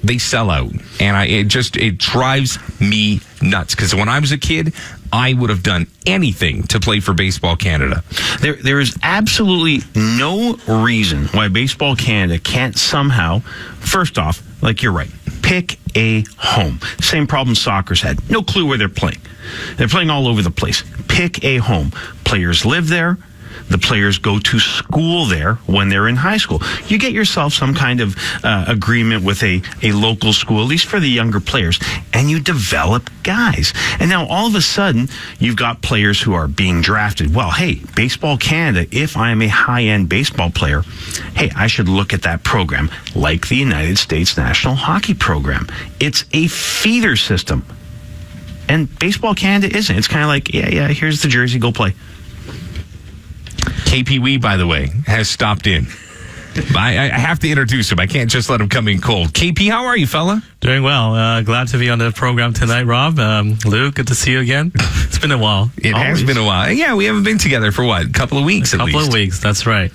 They sell out. And it drives me nuts. Because when I was a kid, I would have done anything to play for Baseball Canada. There is absolutely no reason why Baseball Canada can't somehow, first off, like you're right, pick a home. Same problem soccer's had. No clue where they're playing. They're playing all over the place. Pick a home. Players live there. The players go to school there when they're in high school. You get yourself some kind of agreement with a local school, at least for the younger players, and you develop guys. And now all of a sudden, you've got players who are being drafted. Well, hey, Baseball Canada, if I am a high-end baseball player, hey, I should look at that program like the United States National Hockey Program. It's a feeder system. And Baseball Canada isn't. It's kind of like, yeah, here's the jersey, go play. KP Wee, by the way, has stopped in. I have to introduce him. I can't just let him come in cold. KP, how are you, fella? Doing well. Glad to be on the program tonight, Rob. Lou, good to see you again. It's been a while. It has been a while. Yeah, we haven't been together for what? A couple of weeks at least. A couple of weeks, that's right.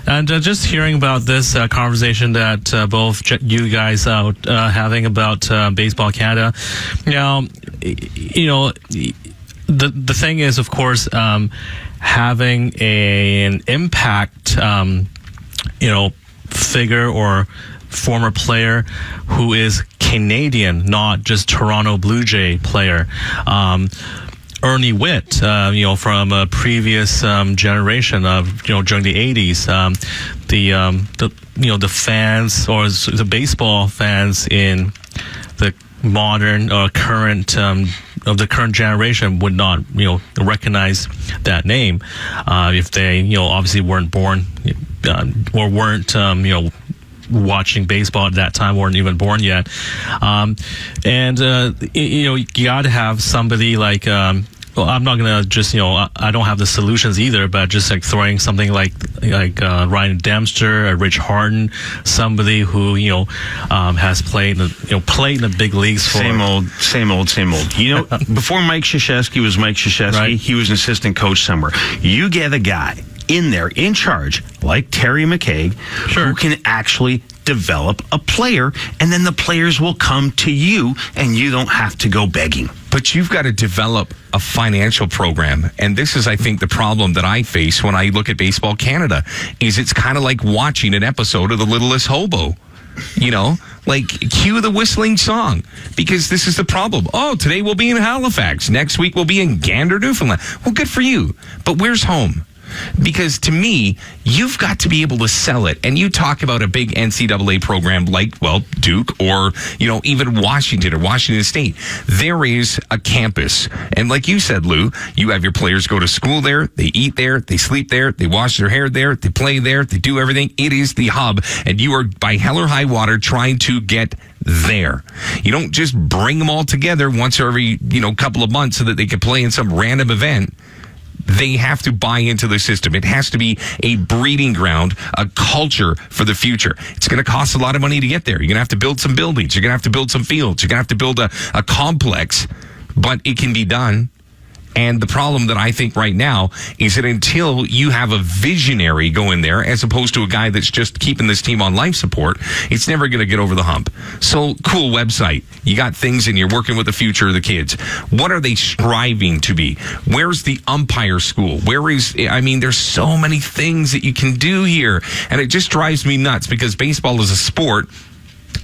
And just hearing about this conversation that both you guys are having about Baseball Canada, the thing is, of course, having an impact, figure or former player who is Canadian, not just Toronto Blue Jay player. Ernie Witt, from a previous generation of, during the 80s, the fans or the baseball fans in the modern or current of the current generation would not, recognize that name if they, obviously weren't born or weren't, watching baseball at that time, weren't even born yet. You got to have somebody like, well, I'm not gonna just, I don't have the solutions either, but just like throwing something like Ryan Dempster, Rich Harden, somebody who has played in the big leagues for same old. Before Mike Krzyzewski was Mike Krzyzewski, Right. He was an assistant coach somewhere. You get a guy in there in charge like Terry McCaig, who can actually develop a player, and then the players will come to you, and you don't have to go begging. But you've got to develop a financial program. And this is, I think, the problem that I face when I look at Baseball Canada, is it's kind of like watching an episode of The Littlest Hobo. Like cue the whistling song, because this is the problem. Oh, today we'll be in Halifax. Next week we'll be in Gander, Newfoundland. Well, good for you. But where's home? Because to me, you've got to be able to sell it. And you talk about a big NCAA program like, Duke or, even Washington or Washington State. There is a campus. And like you said, Lou, you have your players go to school there, they eat there, they sleep there, they wash their hair there, they play there, they do everything. It is the hub. And you are, by hell or high water, trying to get there. You don't just bring them all together once every, couple of months so that they can play in some random event. They have to buy into the system. It has to be a breeding ground, a culture for the future. It's going to cost a lot of money to get there. You're going to have to build some buildings. You're going to have to build some fields. You're going to have to build a complex, but it can be done. And the problem that I think right now is that until you have a visionary go in there, as opposed to a guy that's just keeping this team on life support, it's never going to get over the hump. So, cool website. You got things and you're working with the future of the kids. What are they striving to be? Where's the umpire school? There's so many things that you can do here. And it just drives me nuts, because baseball is a sport.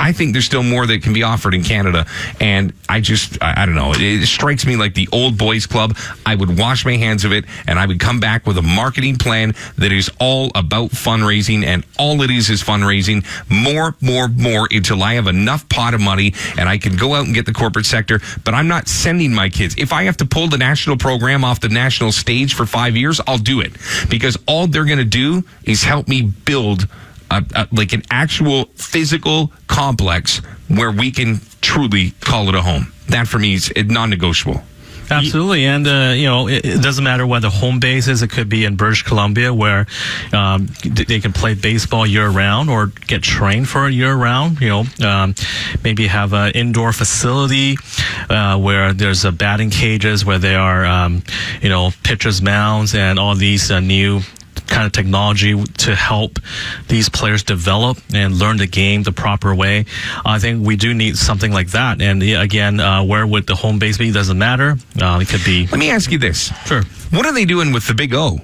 I think there's still more that can be offered in Canada. And I don't know. It strikes me like the old boys club. I would wash my hands of it, and I would come back with a marketing plan that is all about fundraising, and all it is fundraising. More, until I have enough pot of money and I can go out and get the corporate sector. But I'm not sending my kids. If I have to pull the national program off the national stage for 5 years, I'll do it. Because all they're going to do is help me build like an actual physical complex where we can truly call it a home. That for me is non-negotiable. Absolutely. And, it doesn't matter where the home base is. It could be in British Columbia, where they can play baseball year-round or get trained for it year-round. Maybe have an indoor facility where there's batting cages, where there are, pitcher's mounds and all these new kind of technology to help these players develop and learn the game the proper way. I think we do need something like that. And again, where would the home base be? Doesn't matter. It could be. Let me ask you this. Sure. What are they doing with the Big O?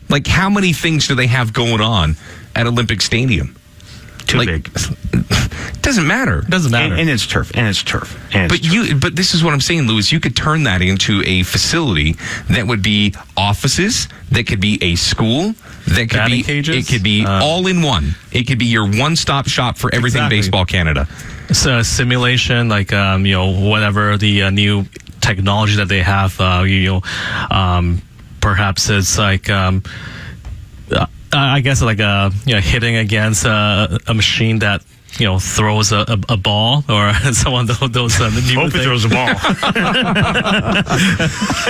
Like, how many things do they have going on at Olympic Stadium? Too big. Doesn't matter. And it's turf. But this is what I'm saying, Louis. You could turn that into a facility that would be offices, that could be a school, that could batting be cages. It could be all in one. It could be your one-stop shop for everything Exactly. Baseball Canada. It's a simulation, like whatever the new technology that they have. Perhaps it's like. I guess like hitting against a machine that throws a ball, or some of those new Hope it throws a ball.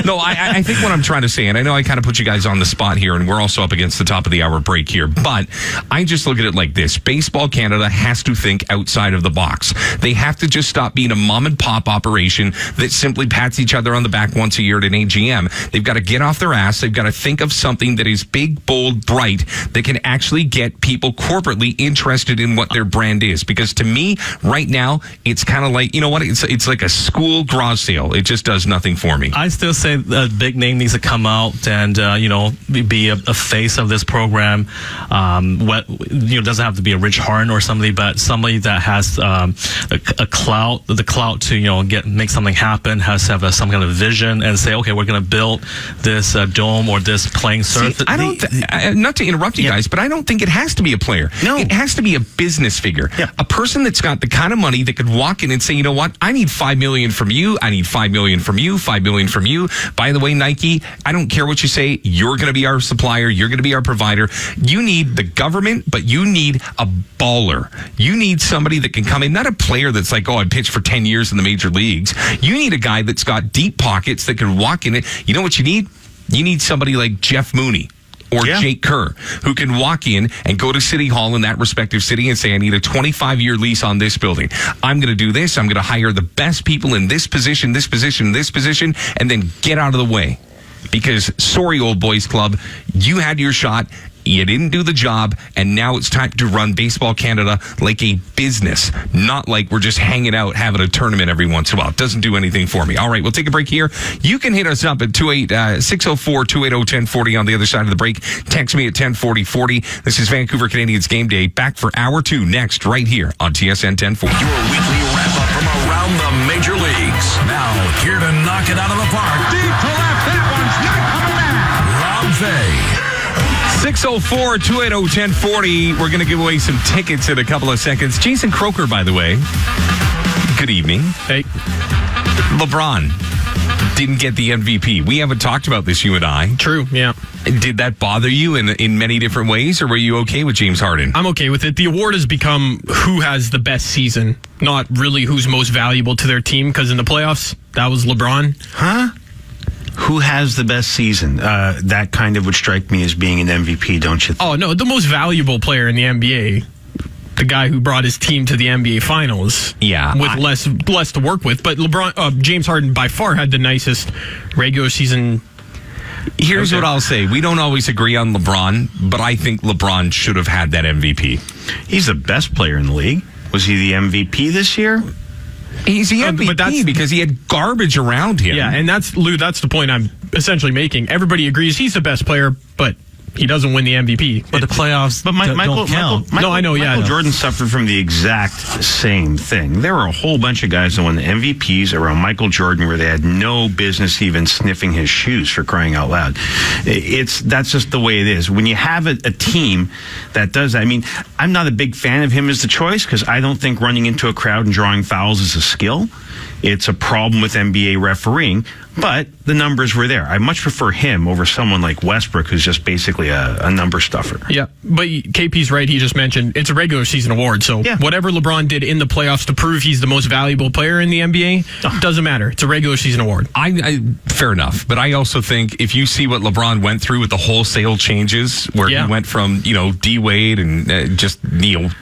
No, I think what I'm trying to say, and I know I kind of put you guys on the spot here, and we're also up against the top of the hour break here, but I just look at it like this. Baseball Canada has to think outside of the box. They have to just stop being a mom and pop operation that simply pats each other on the back once a year at an AGM. They've got to get off their ass. They've got to think of something that is big, bold, bright, that can actually get people corporately interested in what their brand is. Because to me, right now, it's kind of like, it's like a school garage sale. It just does nothing for me. I still say a big name needs to come out and, be a face of this program. Doesn't have to be a Rich Harden or somebody, but somebody that has the clout to, make something happen, has to have some kind of vision and say, okay, we're going to build this dome or this playing surface. See, not to interrupt you guys, but I don't think it has to be a player. No. It has to be a business figure. A person that's got the kind of money that could walk in and say, you know what, I need $5 million from you. I need $5 million from you, $5 million from you. By the way, Nike, I don't care what you say. You're going to be our supplier. You're going to be our provider. You need the government, but you need a baller. You need somebody that can come in, not a player that's like, oh, I pitched for 10 years in the major leagues. You need a guy that's got deep pockets that can walk in it. You know what you need? You need somebody like Jeff Mooney or Jake Kerr, who can walk in and go to City Hall in that respective city and say, I need a 25-year lease on this building. I'm going to do this. I'm going to hire the best people in this position, this position, this position, and then get out of the way. Because, sorry, old boys club, you had your shot. You didn't do the job, and now it's time to run Baseball Canada like a business, not like we're just hanging out, having a tournament every once in a while. It doesn't do anything for me. All right, we'll take a break here. You can hit us up at 604-280-1040 on the other side of the break. Text me at 104040. This is Vancouver Canadians Game Day. Back for Hour 2 next, right here on TSN 1040. Your weekly wrap-up from around the major leagues. Now, here to knock it out of the park. Deep to left, that one's not coming back. Rob Fay. 604-280-1040. We're going to give away some tickets in a couple of seconds. Jason Croker, by the way. Good evening. Hey. LeBron didn't get the MVP. We haven't talked about this, you and I. True, yeah. Did that bother you in many different ways, or were you okay with James Harden? I'm okay with it. The award has become who has the best season, not really who's most valuable to their team, because in the playoffs, that was LeBron. Huh? Who has the best season? That kind of would strike me as being an MVP, don't you think? Oh, no, the most valuable player in the NBA. The guy who brought his team to the NBA Finals. Yeah. With less to work with. But James Harden by far had the nicest regular season. Here's what I'll say. We don't always agree on LeBron, but I think LeBron should have had that MVP. He's the best player in the league. Was he the MVP this year? He's the MVP because he had garbage around him. Yeah, and that's the point I'm essentially making. Everybody agrees he's the best player, but he doesn't win the MVP. But the playoffs don't count. Michael Jordan suffered from the exact same thing. There were a whole bunch of guys that won the MVPs around Michael Jordan where they had no business even sniffing his shoes, for crying out loud. That's just the way it is. When you have a team that does that, I mean, I'm not a big fan of him as the choice because I don't think running into a crowd and drawing fouls is a skill. It's a problem with NBA refereeing, but the numbers were there. I much prefer him over someone like Westbrook, who's just basically a number stuffer. Yeah, but KP's right. He just mentioned it's a regular season award. So whatever LeBron did in the playoffs to prove he's the most valuable player in the NBA, doesn't matter. It's a regular season award. Fair enough. But I also think if you see what LeBron went through with the wholesale changes, where he went from, D-Wade and just,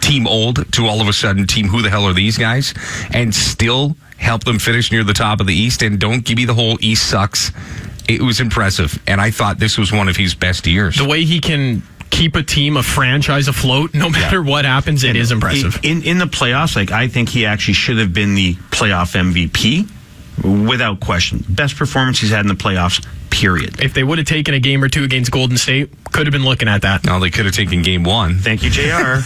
team old to all of a sudden team who the hell are these guys, and still help them finish near the top of the East, and don't give me the whole East sucks. It was impressive, and I thought this was one of his best years. The way he can keep a team, a franchise afloat, no matter what happens, it is impressive. In the playoffs, I think he actually should have been the playoff MVP, without question. Best performance he's had in the playoffs, period. If they would have taken a game or two against Golden State, could have been looking at that. No, they could have taken game one. Thank you, JR.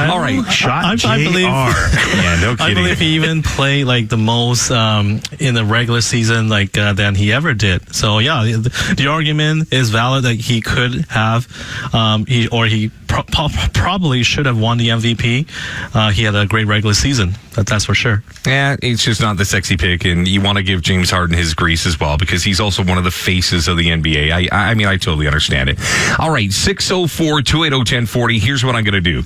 All right. Shot JR. I believe, yeah, no kidding. I believe he even played the most in the regular season than he ever did. So yeah, the argument is valid that he could have he probably should have won the MVP. He had a great regular season. That's for sure. Yeah, it's just not the sexy pick, and you want to give James Harden his grease as well because he's also one of the faces of the NBA. I mean, I totally understand it. All right, 604-280-1040. Here's what I'm going to do.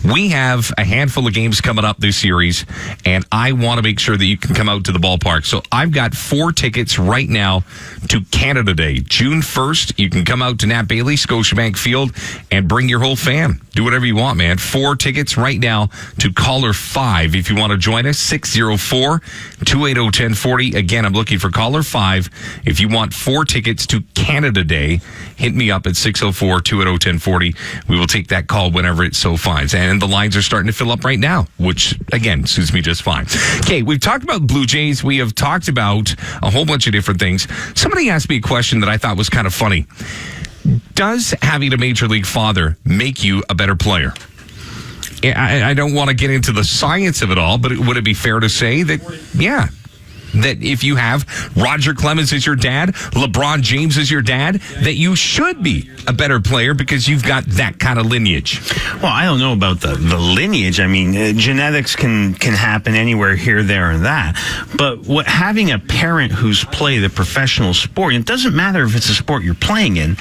We have a handful of games coming up this series, and I want to make sure that you can come out to the ballpark. So I've got 4 tickets right now to Canada Day. June 1st, you can come out to Nat Bailey, Scotiabank Field, and bring your whole fam. Do whatever you want, man. 4 tickets right now to caller 5 if you want to join us. 604-280-1040. Again, I'm looking for caller 5. If you want 4 tickets to Canada Day, hit me up at 604-280-1040. We will take that call whenever it so finds. And the lines are starting to fill up right now, which, again, suits me just fine. Okay, we've talked about Blue Jays. We have talked about a whole bunch of different things. Somebody asked me a question that I thought was kind of funny. Does having a major league father make you a better player? I don't want to get into the science of it all, but would it be fair to say that, yeah, that if you have Roger Clemens as your dad, LeBron James as your dad, that you should be a better player because you've got that kind of lineage. Well, I don't know about the lineage. I mean, genetics can happen anywhere here, there, and that. But having a parent who's played a professional sport, and it doesn't matter if it's a sport you're playing in,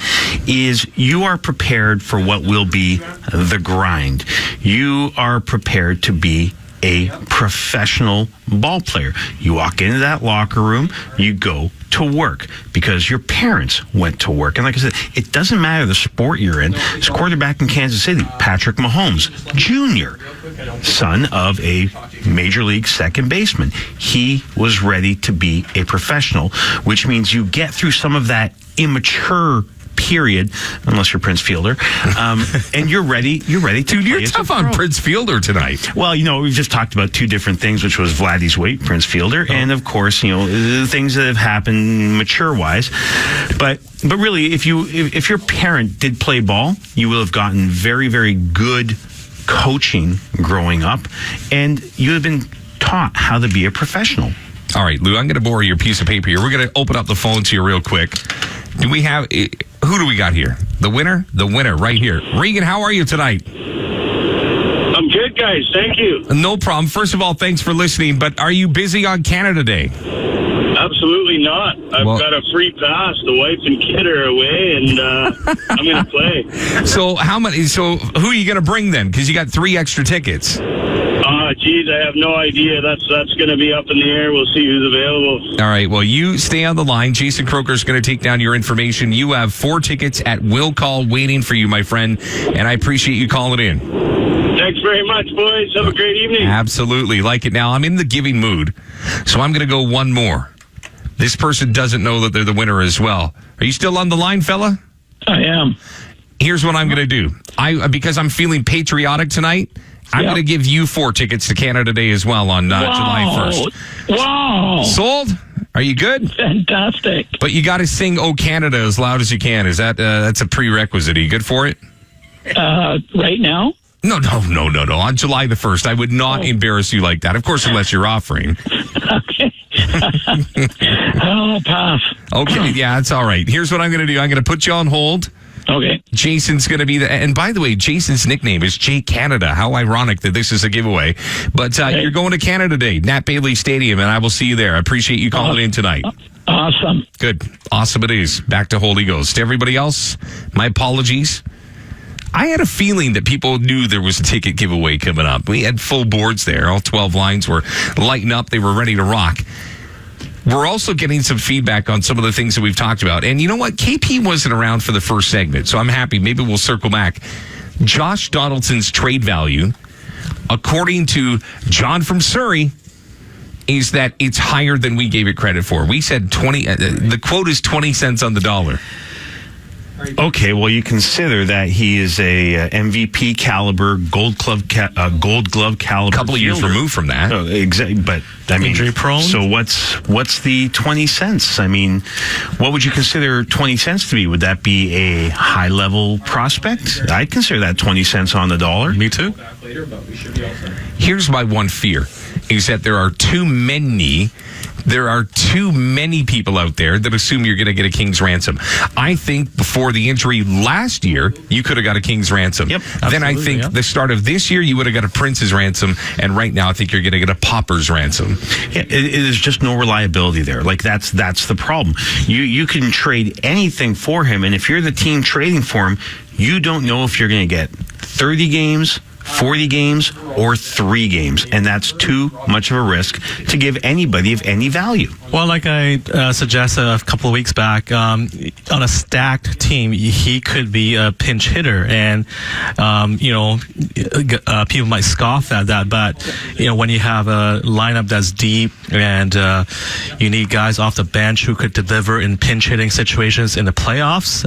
is you are prepared for what will be the grind. You are prepared to be a professional ball player. You walk into that locker room, you go to work because your parents went to work. And like I said, it doesn't matter the sport you're in. This quarterback in Kansas City, Patrick Mahomes Jr., son of a major league second baseman. He was ready to be a professional, which means you get through some of that immature period, unless you're Prince Fielder, and you're ready to Dude, you're tough on Prince Fielder tonight. Well, we've just talked about two different things, which was Vladdy's weight, Prince Fielder, and of course, the things that have happened mature-wise. But really, if your parent did play ball, you will have gotten very, very good coaching growing up, and you have been taught how to be a professional. All right, Lou, I'm going to borrow your piece of paper here. We're going to open up the phones here real quick. Who do we got here? The winner? The winner right here. Regan, how are you tonight? I'm good, guys. Thank you. No problem. First of all, thanks for listening, but are you busy on Canada Day? Absolutely not. I've got a free pass. The wife and kid are away, and I'm going to play. So who are you going to bring then? Because you got 3 extra tickets. Geez, I have no idea. That's going to be up in the air. We'll see who's available. All right. Well, you stay on the line. Jason Croker's going to take down your information. You have 4 tickets at will call waiting for you, my friend, and I appreciate you calling in. Thanks very much, boys. Have a great evening. Absolutely. Like it now. I'm in the giving mood, so I'm going to go one more. This person doesn't know that they're the winner as well. Are you still on the line, fella? I am. Here's what I'm going to do. Because I'm feeling patriotic tonight, I'm going to give you 4 tickets to Canada Day as well on July 1st. Wow. Sold? Are you good? Fantastic. But you got to sing "Oh Canada" as loud as you can. Is that's a prerequisite? Are you good for it? Right now? No. On July the 1st, I would not embarrass you like that. Of course, unless you're offering. Okay. I'll pass. Okay, yeah, that's all right. Here's what I'm going to do. I'm going to put you on hold. Okay. Jason's going to be and by the way, Jason's nickname is Jay Canada. How ironic that this is a giveaway. But you're going to Canada Day, Nat Bailey Stadium, and I will see you there. I appreciate you calling in tonight. Awesome. Good. Awesome it is. Back to Holy Ghost. To everybody else, my apologies. I had a feeling that people knew there was a ticket giveaway coming up. We had full boards there. All 12 lines were lighting up. They were ready to rock. We're also getting some feedback on some of the things that we've talked about. And you know what? KP wasn't around for the first segment, so I'm happy. Maybe we'll circle back. Josh Donaldson's trade value, according to John from Surrey, is that it's higher than we gave it credit for. We said 20. The quote is 20 cents on the dollar. Okay, well, you consider that he is a MVP caliber, Gold Glove caliber. A couple of years removed from that. Oh, exactly, but I mean, injury prone. So what's the 20 cents? I mean, what would you consider 20 cents to be? Would that be a high level prospect? I'd consider that 20 cents on the dollar. Me too. Here's my one fear: is that there are too many people out there that assume you're going to get a king's ransom. I think before the injury last year, you could have got a king's ransom. Yep, then I think the start of this year, you would have got a prince's ransom. And right now, I think you're going to get a pauper's ransom. Yeah, it is just no reliability there. Like that's the problem. You can trade anything for him, and if you're the team trading for him, you don't know if you're going to get 30 games, 40 games, or 3 games, and that's too much of a risk to give anybody of any value. Well, like I suggested a couple of weeks back, on a stacked team, he could be a pinch hitter, and people might scoff at that, but when you have a lineup that's deep and you need guys off the bench who could deliver in pinch hitting situations in the playoffs,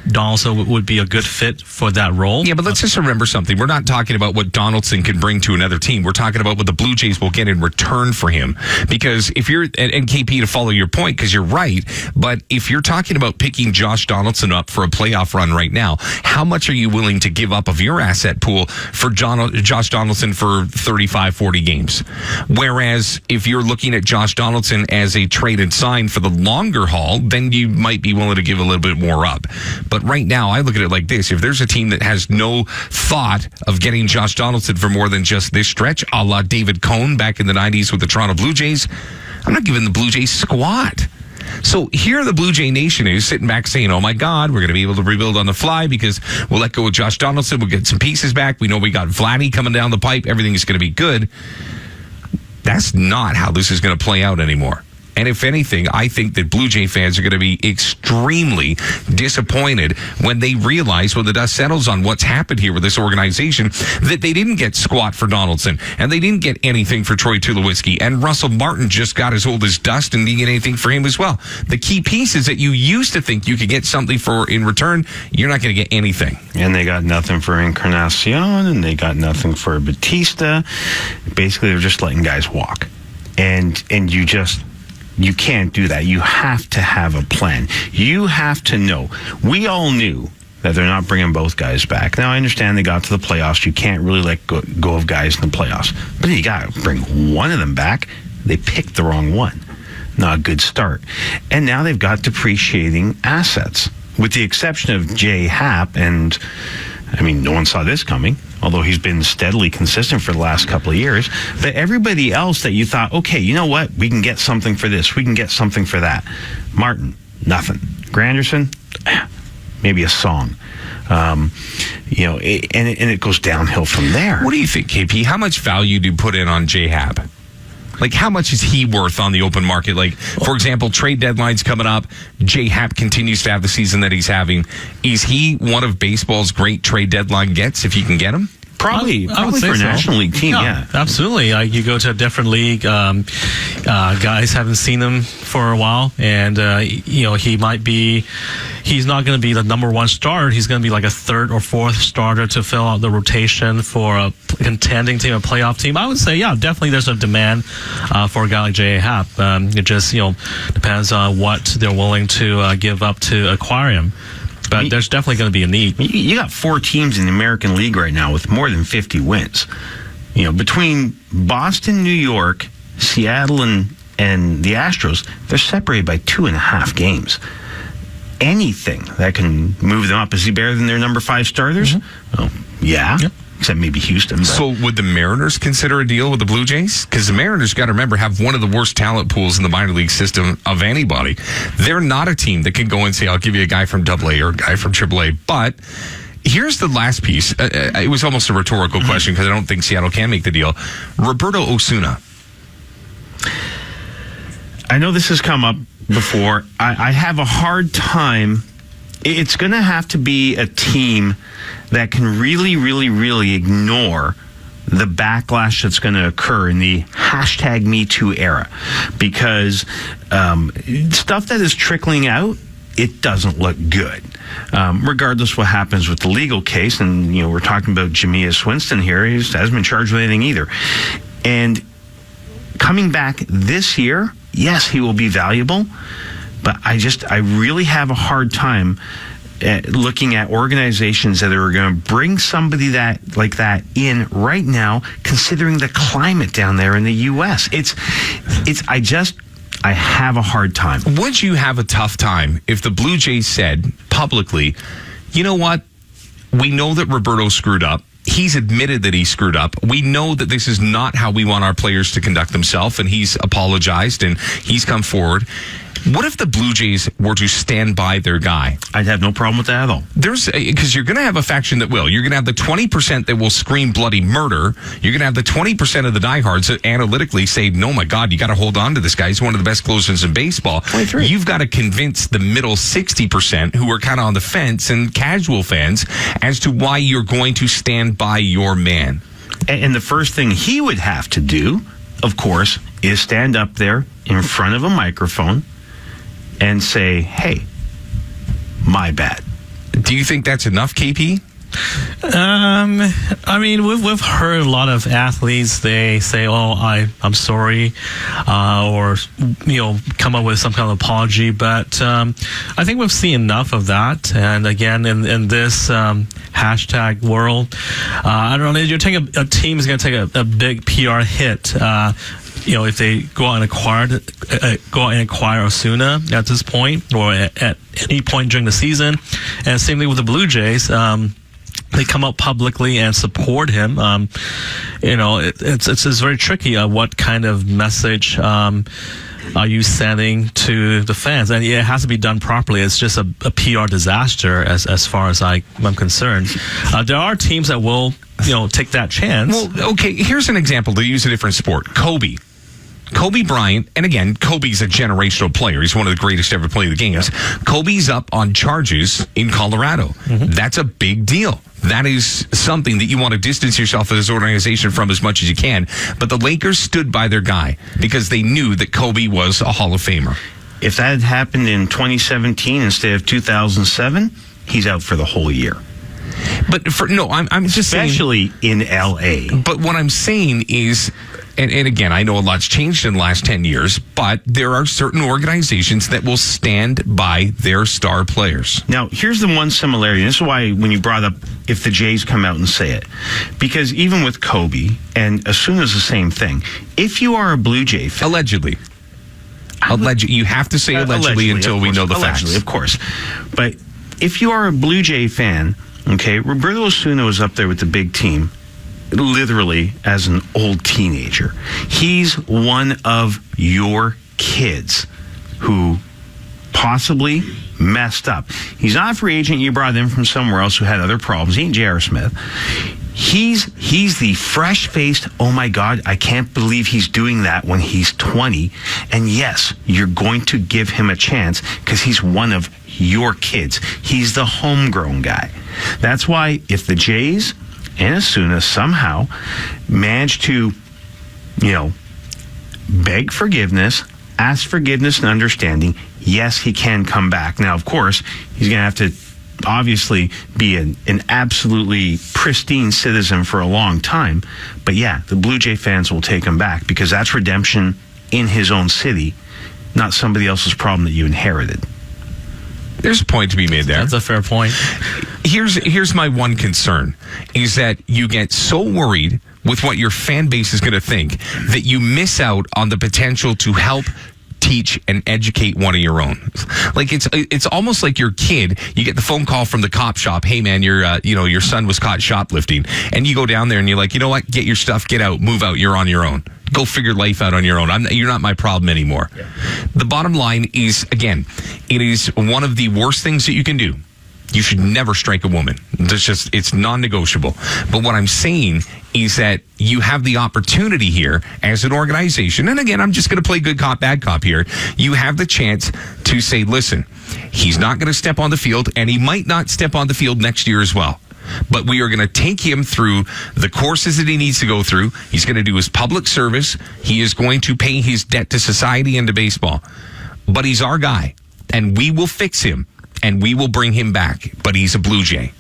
Donaldson would be a good fit for that role. Yeah, but let's just remember something. We're not talking about what Donaldson can bring to another team. We're talking about what the Blue Jays will get in return for him. Because if you're, and and KP, to follow your point, because you're right, but if you're talking about picking Josh Donaldson up for a playoff run right now, how much are you willing to give up of your asset pool for Josh Donaldson for 35, 40 games? Whereas if you're looking at Josh Donaldson as a traded sign for the longer haul, then you might be willing to give a little bit more up. But right now, I look at it like this. If there's a team that has no thought of getting Josh Donaldson for more than just this stretch, a la David Cohn back in the 90s with the Toronto Blue Jays, I'm not giving the Blue Jays squat. So here the Blue Jay Nation is sitting back saying, oh my God, we're going to be able to rebuild on the fly because we'll let go of Josh Donaldson. We'll get some pieces back. We know we got Vladdy coming down the pipe. Everything is going to be good. That's not how this is going to play out anymore. And if anything, I think that Blue Jay fans are going to be extremely disappointed when they realize, when the dust settles on what's happened here with this organization, that they didn't get squat for Donaldson, and they didn't get anything for Troy Tulowitzki, and Russell Martin just got as old as dust and didn't get anything for him as well. The key piece is that you used to think you could get something for in return. You're not going to get anything. And they got nothing for Encarnacion, and they got nothing for Batista. Basically, they're just letting guys walk. And you can't do that. You have to have a plan. You have to know. We all knew that they're not bringing both guys back. Now, I understand they got to the playoffs. You can't really let go of guys in the playoffs. But you got to bring one of them back. They picked the wrong one. Not a good start. And now they've got depreciating assets, with the exception of Jay Happ. And, I mean, no one saw this coming, although he's been steadily consistent for the last couple of years. But everybody else that you thought, okay, you know what? We can get something for this. We can get something for that. Martin, nothing. Granderson, maybe a song. And it goes downhill from there. What do you think, KP? How much value do you put in on Jay Happ? Like, how much is he worth on the open market? Like, for example, trade deadline's coming up. Jay Happ continues to have the season that he's having. Is he one of baseball's great trade deadline gets, if you can get him? Probably for a National League team, yeah. Absolutely. You go to a different league, guys haven't seen him for a while, and, he's not going to be the number one starter. He's going to be like a third or fourth starter to fill out the rotation for a contending team, a playoff team. I would say, yeah, definitely there's a demand for a guy like J.A. Happ. It just, depends on what they're willing to give up to acquire him. But there's definitely going to be a need. You got 4 teams in the American League right now with more than 50 wins. Between Boston, New York, Seattle, and the Astros, they're separated by 2.5 games. Anything that can move them up. Is he better than their number 5 starters? Mm-hmm. Oh, yeah. Yep. Except maybe Houston. But. So would the Mariners consider a deal with the Blue Jays? Because the Mariners, got to remember, have one of the worst talent pools in the minor league system of anybody. They're not a team that can go and say, I'll give you a guy from AA or a guy from AAA. But here's the last piece. It was almost a rhetorical question because I don't think Seattle can make the deal. Roberto Osuna. I know this has come up before. I have a hard time. It's going to have to be a team that can really, really, really ignore the backlash that's going to occur in the #MeToo era, because stuff that is trickling out, it doesn't look good. Regardless what happens with the legal case, and we're talking about Jameis Winston here, he hasn't been charged with anything either. And coming back this year, yes, he will be valuable, but I really have a hard time looking at organizations that are going to bring somebody like that in right now, considering the climate down there in the U.S. I have a hard time. Would you have a tough time if the Blue Jays said publicly, you know what? We know that Roberto screwed up. He's admitted that he screwed up. We know that this is not how we want our players to conduct themselves, and he's apologized and he's come forward. What if the Blue Jays were to stand by their guy? I'd have no problem with that at all. Because you're going to have a faction that will. You're going to have the 20% that will scream bloody murder. You're going to have the 20% of the diehards that analytically say, no, my God, you got to hold on to this guy. He's one of the best closers in baseball. 23. You've got to convince the middle 60% who are kind of on the fence and casual fans as to why you're going to stand by your man. And the first thing he would have to do, of course, is stand up there in front of a microphone and say, hey, my bad. Do you think that's enough, KP? I mean, we've heard a lot of athletes, they say, "Oh, I'm sorry," or come up with some kind of apology. But I think we've seen enough of that. And again, in this hashtag world, I don't know. You're taking a team is going to take a big PR hit. If they go out and acquire Osuna at this point, or at any point during the season, and same thing with the Blue Jays. They come out publicly and support him. It's very tricky. What kind of message are you sending to the fans? And it has to be done properly. It's just a PR disaster as far as I'm concerned. There are teams that will take that chance. Well, okay, here's an example to use a different sport. Kobe Bryant, and again, Kobe's a generational player. He's one of the greatest to ever play the game. Kobe's up on charges in Colorado. Mm-hmm. That's a big deal. That is something that you want to distance yourself as an organization from as much as you can. But the Lakers stood by their guy because they knew that Kobe was a Hall of Famer. If that had happened in 2017 instead of 2007, he's out for the whole year. But I'm just saying, especially in LA. But what I'm saying is, and again, I know a lot's changed in the last 10 years, but there are certain organizations that will stand by their star players. Now, here's the one similarity. This is why when you brought up if the Jays come out and say it, because even with Kobe, and Osuna's the same thing. If you are a Blue Jay fan, allegedly, you have to say allegedly until we know the facts. Of course. But if you are a Blue Jay fan, okay, Roberto Osuna was up there with the big team, literally as an old teenager. He's one of your kids who possibly messed up. He's not a free agent. You brought him from somewhere else who had other problems. He ain't J.R. Smith. He's the fresh-faced, oh my God, I can't believe he's doing that when he's 20. And yes, you're going to give him a chance because he's one of your kids. He's the homegrown guy. That's why if the Jays and Osuna somehow manage to, beg forgiveness, ask forgiveness and understanding, yes, he can come back. Now, of course, he's going to have to obviously be an absolutely pristine citizen for a long time. But yeah, the Blue Jay fans will take him back because that's redemption in his own city, not somebody else's problem that you inherited. There's a point to be made there. That's a fair point. Here's my one concern, is that you get so worried with what your fan base is going to think that you miss out on the potential to help teach and educate one of your own. Like it's almost like your kid, you get the phone call from the cop shop, hey man, your son was caught shoplifting, and you go down there and you're like, you know what, get your stuff, get out, move out, you're on your own. Go figure life out on your own. You're not my problem anymore. Yeah. The bottom line is, again, it is one of the worst things that you can do. You should never strike a woman. It's non-negotiable. But what I'm saying is that you have the opportunity here as an organization. And again, I'm just going to play good cop, bad cop here. You have the chance to say, listen, he's not going to step on the field, and he might not step on the field next year as well. But we are going to take him through the courses that he needs to go through. He's going to do his public service. He is going to pay his debt to society and to baseball. But he's our guy, and we will fix him, and we will bring him back. But he's a Blue Jay.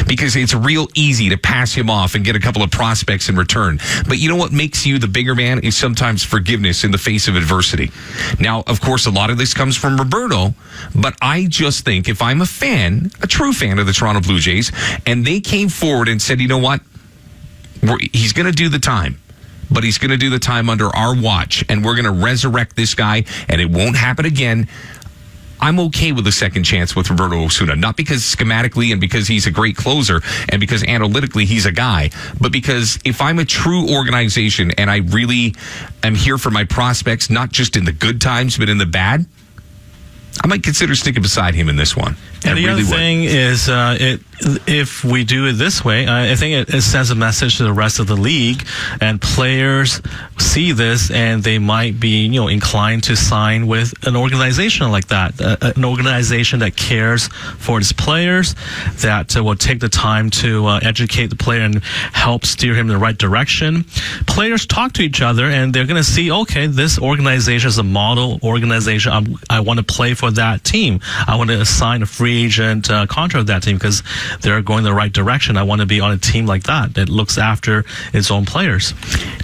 Because it's real easy to pass him off and get a couple of prospects in return. But you know what makes you the bigger man is sometimes forgiveness in the face of adversity. Now, of course, a lot of this comes from Roberto, but I just think if I'm a fan, a true fan of the Toronto Blue Jays, and they came forward and said, you know what, he's going to do the time. But he's going to do the time under our watch, and we're going to resurrect this guy, and it won't happen again. I'm okay with a second chance with Roberto Osuna, not because schematically and because he's a great closer and because analytically he's a guy, but because if I'm a true organization and I really am here for my prospects, not just in the good times, but in the bad, I might consider sticking beside him in this one. And the other thing is, if we do it this way, I think it sends a message to the rest of the league, and players see this and they might be, inclined to sign with an organization like that, an organization that cares for its players, that will take the time to educate the player and help steer him in the right direction. Players talk to each other and they're going to see, okay, this organization is a model organization. I want to play for that team. I want to sign a free free agent contract with that team because they're going the right direction. I want to be on a team like that looks after its own players.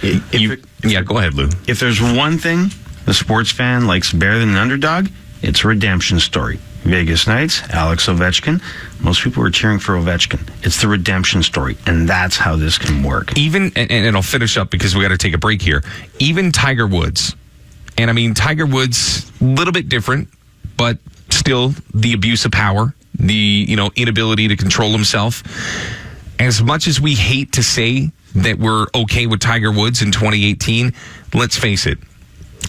Go ahead, Lou. If there's one thing the sports fan likes better than an underdog, it's a redemption story. Vegas Knights, Alex Ovechkin. Most people are cheering for Ovechkin. It's the redemption story, and that's how this can work. Even, and I'll finish up because we got to take a break here. Even Tiger Woods, and I mean, Tiger Woods, a little bit different, but still the abuse of power, the inability to control himself. As much as we hate to say that we're okay with Tiger Woods in 2018, let's face it,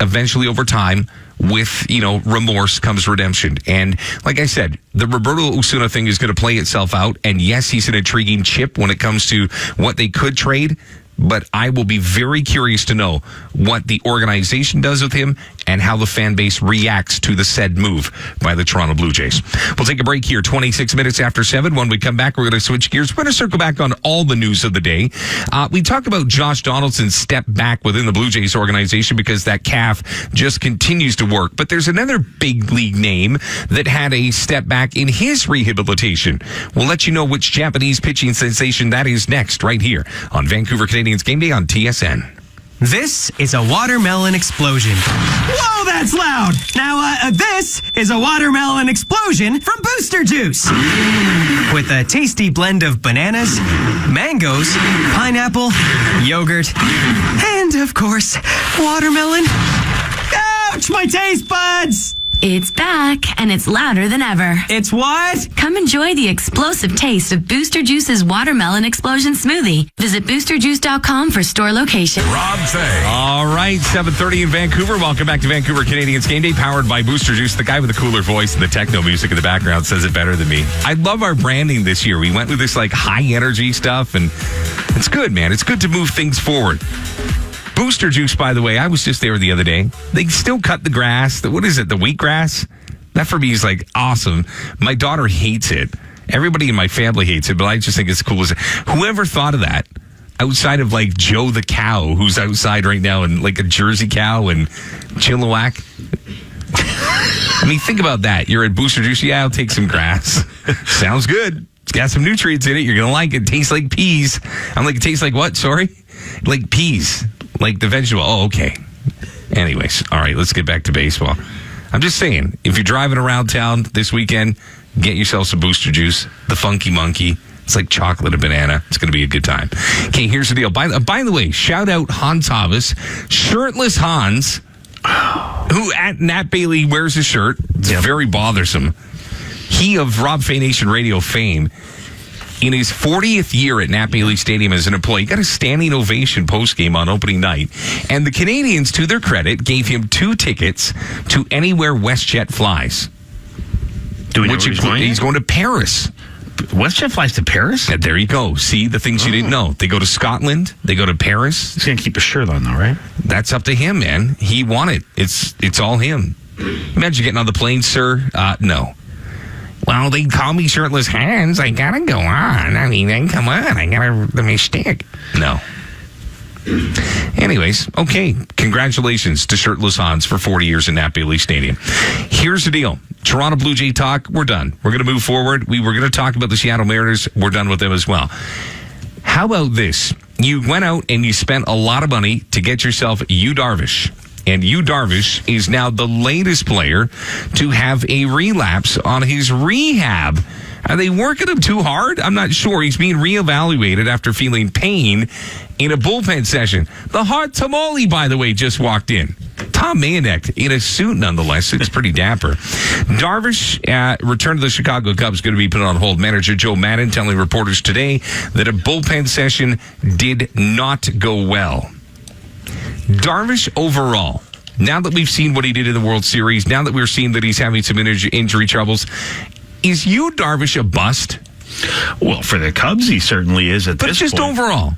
eventually over time, with, remorse comes redemption. And like I said, the Roberto Osuna thing is going to play itself out. And yes, he's an intriguing chip when it comes to what they could trade. But I will be very curious to know what the organization does with him and how the fan base reacts to the said move by the Toronto Blue Jays. We'll take a break here, 26 minutes after 7. When we come back, we're going to switch gears. We're going to circle back on all the news of the day. We talk about Josh Donaldson's step back within the Blue Jays organization because that calf just continues to work. But there's another big league name that had a step back in his rehabilitation. We'll let you know which Japanese pitching sensation that is next, right here on Vancouver Canadians Game Day on TSN. This is a watermelon explosion. Whoa, that's loud! Now, this is a watermelon explosion from Booster Juice. With a tasty blend of bananas, mangoes, pineapple, yogurt, and, of course, watermelon. Ouch, my taste buds! It's back, and it's louder than ever. It's what? Come enjoy the explosive taste of Booster Juice's Watermelon Explosion Smoothie. Visit boosterjuice.com for store location. Rob Fay. All right, 7:30 in Vancouver. Welcome back to Vancouver Canadians Game Day, powered by Booster Juice. The guy with the cooler voice and the techno music in the background says it better than me. I love our branding this year. We went with this high energy stuff, and it's good, man. It's good to move things forward. Booster Juice, by the way, I was just there the other day. They still cut the grass. What is it, the wheatgrass? That for me is awesome. My daughter hates it. Everybody in my family hates it, but I just think it's cool. Whoever thought of that outside of Joe the cow, who's outside right now, and a Jersey cow and Chilliwack. I mean, think about that. You're at Booster Juice. Yeah, I'll take some grass. Sounds good. It's got some nutrients in it. You're going to like it. Tastes like peas. I'm like, it tastes like what? Sorry? Like peas. Like the vegetable. Oh, okay. Anyways, all right, let's get back to baseball. I'm just saying, if you're driving around town this weekend, get yourself some Booster Juice, the Funky Monkey. It's like chocolate and banana. It's going to be a good time. Okay, here's the deal. By the way, shout out Hans Havas, shirtless Hans, who at Nat Bailey wears his shirt. It's very bothersome. He of Rob Fay Nation Radio fame, in his 40th year at Nat Bailey Stadium as an employee, got a standing ovation postgame on opening night. And the Canadians, to their credit, gave him 2 tickets to anywhere WestJet flies. Do we know where he's going? He's going to Paris. WestJet flies to Paris? And there you go. See the things you didn't know. They go to Scotland. They go to Paris. He's going to keep his shirt on, though, right? That's up to him, man. He won it. It's all him. Imagine getting on the plane, sir. No. Well, they call me shirtless Hans. I gotta go on. I mean, come on. I gotta let me stick. No. Anyways, okay. Congratulations to shirtless Hans for 40 years in Nat Bailey Stadium. Here's the deal. Toronto Blue Jay talk, we're done. We're going to move forward. We were going to talk about the Seattle Mariners. We're done with them as well. How about this? You went out and you spent a lot of money to get yourself Yu Darvish. And Yu Darvish is now the latest player to have a relapse on his rehab. Are they working him too hard? I'm not sure. He's being reevaluated after feeling pain in a bullpen session. The hot tamale, by the way, just walked in. Tom Mayonek in a suit, nonetheless. It's pretty dapper. Darvish return to the Chicago Cubs going to be put on hold. Manager Joe Madden telling reporters today that a bullpen session did not go well. Darvish overall, now that we've seen what he did in the World Series, now that we're seeing that he's having some injury troubles, is Yu Darvish a bust? Well, for the Cubs, he certainly is at this point. But just overall.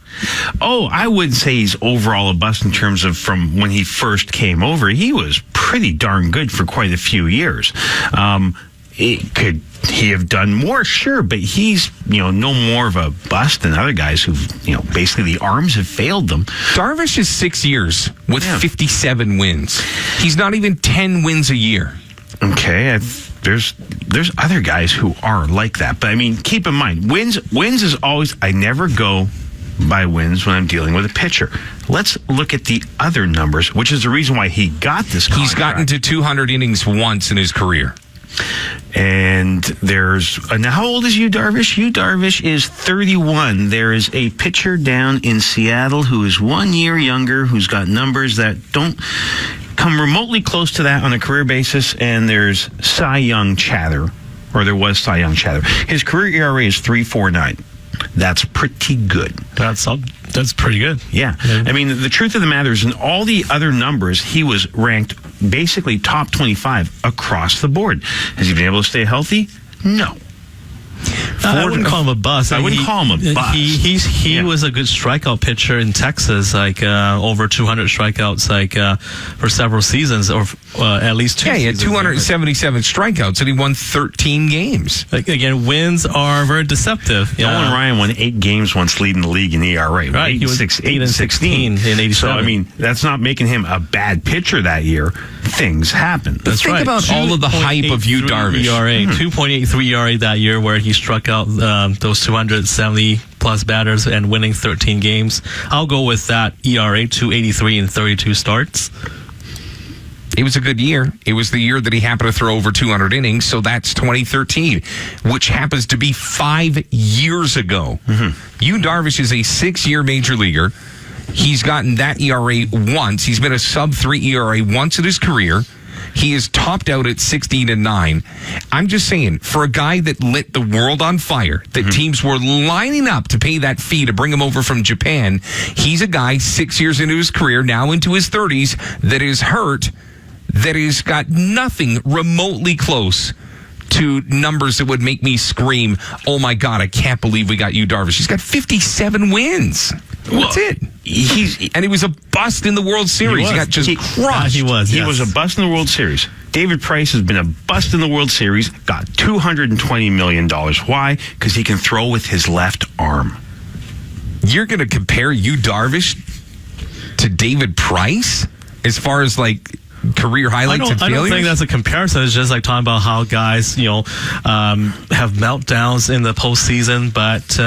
Oh, I wouldn't say he's overall a bust in terms of from when he first came over. He was pretty darn good for quite a few years. Could he have done more? Sure, but he's, no more of a bust than other guys who've, basically the arms have failed them. Darvish is 6 years with 57 wins. He's not even 10 wins a year. Okay, there's other guys who are like that. But I mean, keep in mind, wins is always. I never go by wins when I'm dealing with a pitcher. Let's look at the other numbers, which is the reason why he got this contract. He's gotten to 200 innings once in his career. And there's now, how old is Yu Darvish? Yu Darvish is 31. There is a pitcher down in Seattle who is 1 year younger, who's got numbers that don't come remotely close to that on a career basis. And there's Cy Young chatter, or there was Cy Young chatter. His career ERA is 3.49. That's pretty good. That's pretty good. Yeah. I mean, the truth of the matter is, in all the other numbers, he was ranked basically top 25 across the board. Has he been able to stay healthy? No. I wouldn't call him a bust. I wouldn't call him a bust. He was a good strikeout pitcher in Texas, over 200 strikeouts, for several seasons, or at least 2 seasons. Yeah, he had 277 strikeouts, and he won 13 games. Again, wins are very deceptive. Nolan Ryan won 8 games once, leading the league in ERA. Right, he was 8 and 16 in 87. So, I mean, that's not making him a bad pitcher that year. Things happen. Think about all of the hype of Yu Darvish. ERA, 2.83 ERA that year, where he struck out those 270 plus batters and winning 13 games. I'll go with that ERA, 2.83 in 32 starts. It was a good year. It was the year that he happened to throw over 200 innings, so that's 2013, which happens to be 5 years ago. Yu Darvish is a 6-year major leaguer. He's gotten that ERA once. He's been a sub-3 ERA once in his career. He is topped out at 16-9. I'm just saying, for a guy that lit the world on fire, that teams were lining up to pay that fee to bring him over from Japan, he's a guy 6 years into his career, now into his 30s, that is hurt, that has got nothing remotely close to numbers that would make me scream, oh my God, I can't believe we got Yu Darvish. He's got 57 wins. That's it. And he was a bust in the World Series. He got just crushed. He was a bust in the World Series. David Price has been a bust in the World Series, got $220 million. Why? Because he can throw with his left arm. You're going to compare Yu Darvish to David Price as far as career highlights and failures? I don't think that's a comparison. It's just talking about how guys, have meltdowns in the postseason, but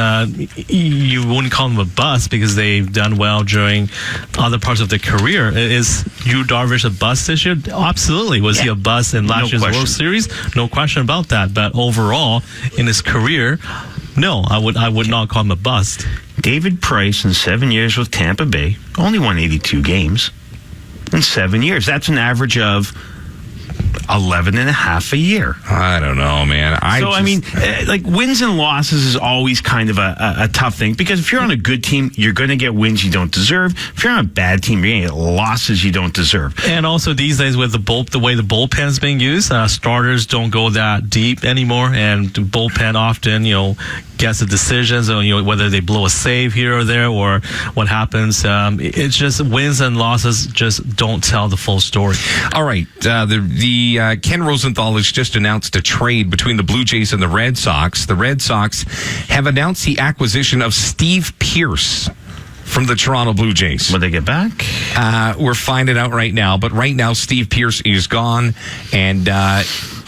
you wouldn't call them a bust because they've done well during other parts of their career. Is Yu Darvish a bust this year? Absolutely. Was he a bust in last year's World Series? No question about that. But overall, in his career, no, I would not call him a bust. David Price, in 7 years with Tampa Bay, only won 82 games. In 7 years. That's an average of 11 and a half a year. I don't know, man. Wins and losses is always kind of a tough thing, because if you're on a good team, you're going to get wins you don't deserve. If you're on a bad team, you're going to get losses you don't deserve. And also these days with the way the bullpen is being used, starters don't go that deep anymore, and the bullpen often, gets the decisions on whether they blow a save here or there or what happens. It's just wins and losses just don't tell the full story. All right, the Ken Rosenthal has just announced a trade between the Blue Jays and the Red Sox. The Red Sox have announced the acquisition of Steve Pearce from the Toronto Blue Jays. Will they get back? We're finding out right now, but right now Steve Pearce is gone, and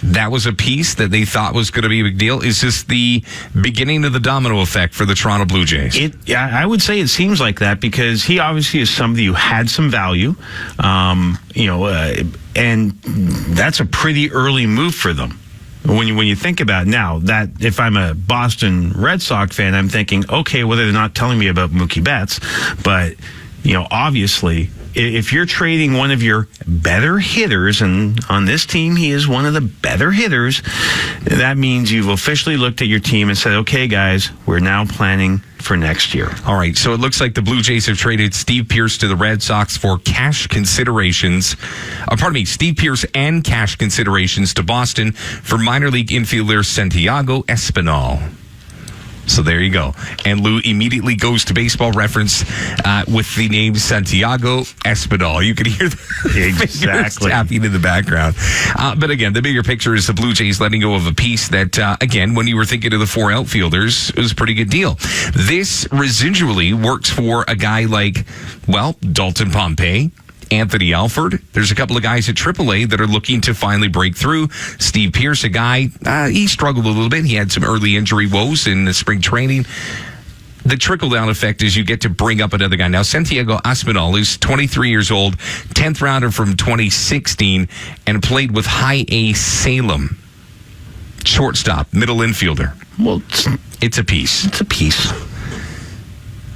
that was a piece that they thought was going to be a big deal. Is this the beginning of the domino effect for the Toronto Blue Jays? I would say it seems like that, because he obviously is somebody who had some value, and that's a pretty early move for them. When you think about it now, that if I'm a Boston Red Sox fan, I'm thinking, okay, well, they're not telling me about Mookie Betts, but obviously, if you're trading one of your better hitters, and on this team he is one of the better hitters, that means you've officially looked at your team and said, okay, guys, we're now planning for next year. All right, so it looks like the Blue Jays have traded Steve Pearce to the Red Sox for cash considerations. Steve Pearce and cash considerations to Boston for minor league infielder Santiago Espinal. So there you go. And Lou immediately goes to Baseball Reference with the name Santiago Espinal. You can hear the fingers tapping in the background. But again, the bigger picture is the Blue Jays letting go of a piece that, again, when you were thinking of the 4 outfielders, it was a pretty good deal. This residually works for a guy like, Dalton Pompey Anthony Alford. There's a couple of guys at AAA that are looking to finally break through. Steve Pearce, a guy, he struggled a little bit. He had some early injury woes in the spring training. The trickle-down effect is you get to bring up another guy. Now, Santiago Aspinall is 23 years old, 10th rounder from 2016, and played with High A Salem. Shortstop, middle infielder. Well, it's a piece. It's a piece.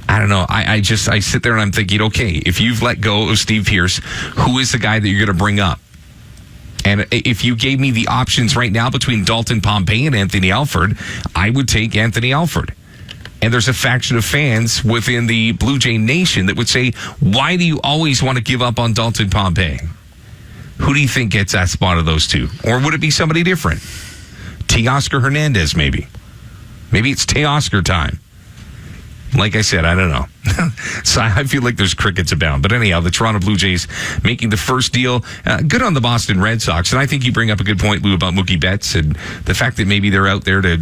I don't know. I sit there and I'm thinking, okay, if you've let go of Steve Pearce, who is the guy that you're going to bring up? And if you gave me the options right now between Dalton Pompey and Anthony Alford, I would take Anthony Alford. And there's a faction of fans within the Blue Jay Nation that would say, why do you always want to give up on Dalton Pompey? Who do you think gets that spot of those two? Or would it be somebody different? Teoscar Hernandez, maybe. Maybe it's Teoscar time. Like I said, I don't know. So I feel like there's crickets abound. But anyhow, the Toronto Blue Jays making the first deal. Good on the Boston Red Sox. And I think you bring up a good point, Lou, about Mookie Betts and the fact that maybe they're out there to,